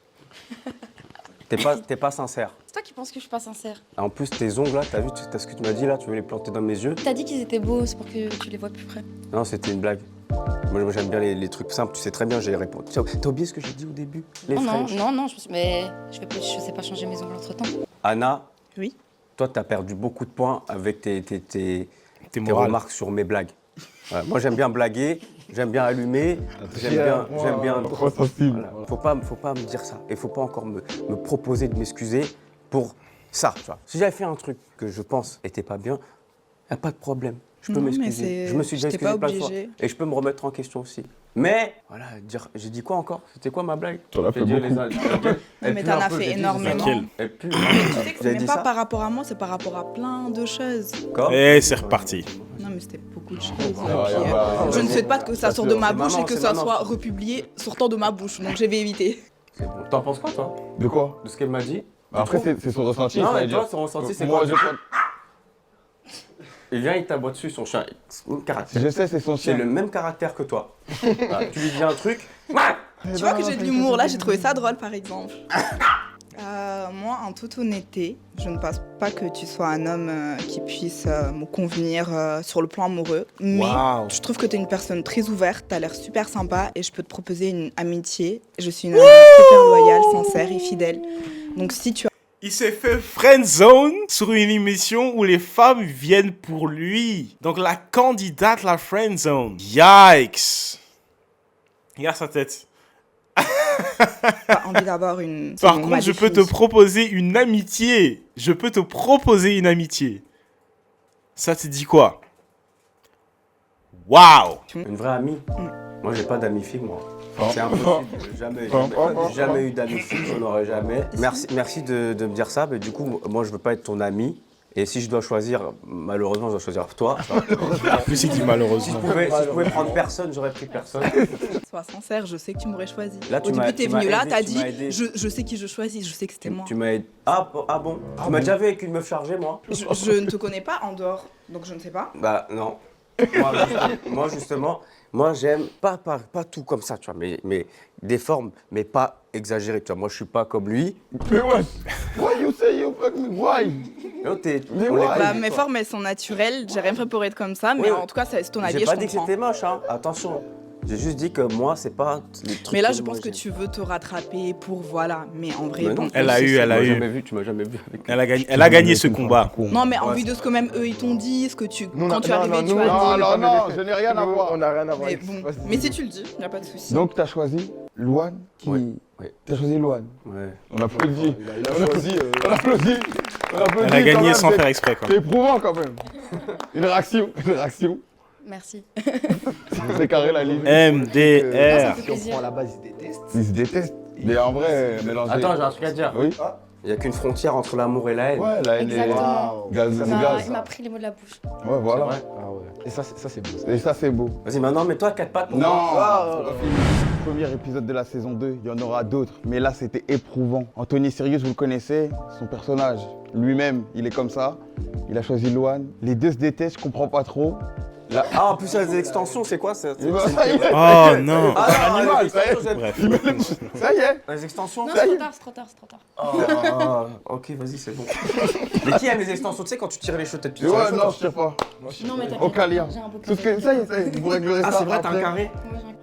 T'es pas sincère. C'est toi qui penses que je suis pas sincère. En plus, tes ongles là, t'as vu ce que tu m'as dit là, tu veux les planter dans mes yeux? T'as dit qu'ils étaient beaux, c'est pour que tu les vois de plus près. Non, c'était une blague. Moi j'aime bien les trucs simples, tu sais très bien, j'ai répondu. T'as oublié ce que j'ai dit au début? Les Oh non, French. non, mais je sais pas changer mes ongles entre temps. Anna, Oui. toi t'as perdu beaucoup de points avec tes morales. remarques sur mes blagues. Ouais, moi j'aime bien blaguer, j'aime bien allumer, j'aime bien. Trop sensible. Voilà. Faut pas me dire ça. Et faut pas encore me proposer de m'excuser pour ça. Tu vois. Si j'avais fait un truc que je pense était pas bien, y a pas de problème. Je peux Non, mais m'excuser. Je me suis déjà j'étais excusé pas plein de fois. obligée. Et je peux me remettre en question aussi. Mais, voilà, j'ai dit quoi encore? C'était quoi ma blague? T'en as fait beaucoup. Mais t'en as fait énormément. Laquelle? Tu sais que Vous avez c'est dit pas ça? par rapport à moi, c'est par rapport à plein de choses. Quoi? Et c'est reparti. Non, mais c'était beaucoup de choses. ouais, Et puis, ouais, je ne souhaite pas que ça sorte de ma c'est bouche maman, et que c'est ça maman. soit republié sortant de ma bouche. Donc, je vais éviter. C'est bon. T'en penses quoi, toi? De quoi? De ce qu'elle m'a dit? Après, c'est son ressenti. Non, ça veut mais dire- toi, son ressenti, c'est Moi, quoi? je... Il vient, il t'aboie dessus, son chien. C'est le même caractère. je sais, c'est son C'est chien. le même caractère que toi. Voilà, tu lui dis un truc, Tu vois que j'ai de l'humour, là j'ai trouvé ça drôle par exemple. Moi, en toute honnêteté, je ne pense pas que tu sois un homme qui puisse me convenir sur le plan amoureux. Mais je trouve que tu es une personne très ouverte, tu as l'air super sympa et je peux te proposer une amitié. Je suis une amie super loyale, sincère et fidèle. Donc si tu as... Il s'est fait friendzone sur une émission où les femmes viennent pour lui. Donc la candidate la friendzone. Yikes. Regarde sa tête. Pas envie d'avoir une... Par contre, je peux te proposer une amitié. Je peux te proposer une amitié. Ça te dit quoi? Waouh! Une vraie amie? Moi, j'ai pas d'amis filles, moi. C'est impossible. Jamais eu d'amis filles, j'en aurais jamais. Merci de me dire ça, mais du coup, moi, je veux pas être ton ami. Et si je dois choisir, malheureusement, je dois choisir toi. Plus c'est dit malheureusement. Si je pouvais prendre personne, j'aurais pris personne. Sois sincère, je sais que tu m'aurais choisi. Là, au début, t'es venu là, t'as dit, je sais qui je choisis, je sais que c'était moi. Tu m'as aidé. Ah bon? Tu m'as déjà vu avec une meuf chargée, moi? Je ne te connais pas en dehors, donc je ne sais pas. Bah non. Moi justement, moi j'aime pas tout comme ça, tu vois, mais des formes, mais pas exagérées, tu vois. Moi je suis pas comme lui. Mais ouais, why you say you fuck me, why? Bah, mes formes elles sont naturelles, j'ai rien fait pour être comme ça, mais en tout cas c'est ton avis et je comprends. J'ai pas dit que c'était moche, hein. Attention. J'ai juste dit que moi c'est pas les trucs. Mais là je pense que tu veux te rattraper pour voilà, mais en vrai bon. Elle a eu. Tu m'as jamais vu avec. Elle a gagné ce combat. Non mais en vue de ce que même eux ils t'ont dit, ce que tu quand tu es arrivé tu as dit. Non, je n'ai rien à voir. On n'a rien à voir. Mais bon, mais si tu le dis, y a pas de souci. Donc t'as choisi Louane qui... Ouais. T'as choisi Louane. Ouais. On applaudit. On applaudit. Elle a gagné sans faire exprès quoi. C'est éprouvant quand même. Une réaction. Merci. C'est carré la ligne. MDR. Si on prend à la base, ils se détestent. Ils se détestent. Mais en vrai, mélanger. Attends, j'ai un truc à dire. Oui. Il y a qu'une frontière entre l'amour et la haine. Ouais, la haine est... Exactement. Gaz. Il m'a pris les mots de la bouche. Ouais, voilà. Ah ouais. Et ça c'est beau. Et ça, c'est beau. Vas-y, maintenant, mets-toi à quatre pattes. Non. Premier épisode de la saison 2, il y en aura d'autres. Mais là, c'était éprouvant. Anthony Sirius, vous le connaissez, son personnage. Lui-même, il est comme ça. Il a choisi Louane. Les deux se détestent, je comprends pas trop. Là... Ah, en plus, il y a des extensions, c'est quoi ça? Oh non. Ah, animal, ça y est. Bref. Ça y est. Les extensions? Non, c'est trop tard. Oh, ok, vas-y, c'est bon. Mais qui aime les extensions? Tu sais, quand tu tires les cheveux, peut-être tu tires les Ouais, cheveux, non, je tire pas. Non, mais t'inquiète. Aucun lien. J'ai un beau Tout ce que... Ça y est, vous réglerez ça. Ah, c'est vrai, t'as un après. carré?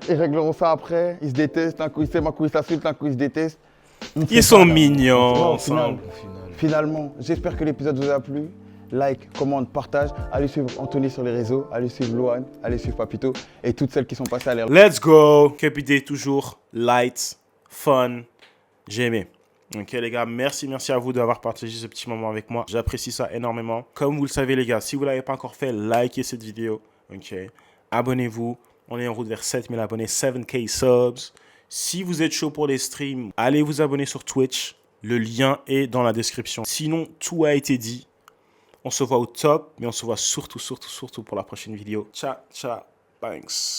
Ils régleront ça après. Ils se détestent. Un coup, ils s'aiment, un coup, ils s'insultent, un coup, ils se détestent. Ils sont mignons Au ensemble. Finalement, j'espère que l'épisode vous a plu. Like, commande, partage. Allez suivre Anthony sur les réseaux. Allez suivre Louane. Allez suivre Papito. Et toutes celles qui sont passées à l'air. Let's go. Cupidate toujours light, fun. J'ai aimé. Ok les gars, merci à vous d'avoir partagé ce petit moment avec moi. J'apprécie ça énormément. Comme vous le savez les gars, si vous ne l'avez pas encore fait, likez cette vidéo. Ok. Abonnez-vous. On est en route vers 7000 abonnés, 7K subs. Si vous êtes chaud pour les streams, allez vous abonner sur Twitch. Le lien est dans la description. Sinon, tout a été dit. On se voit au top, mais on se voit surtout pour la prochaine vidéo. Ciao, banks.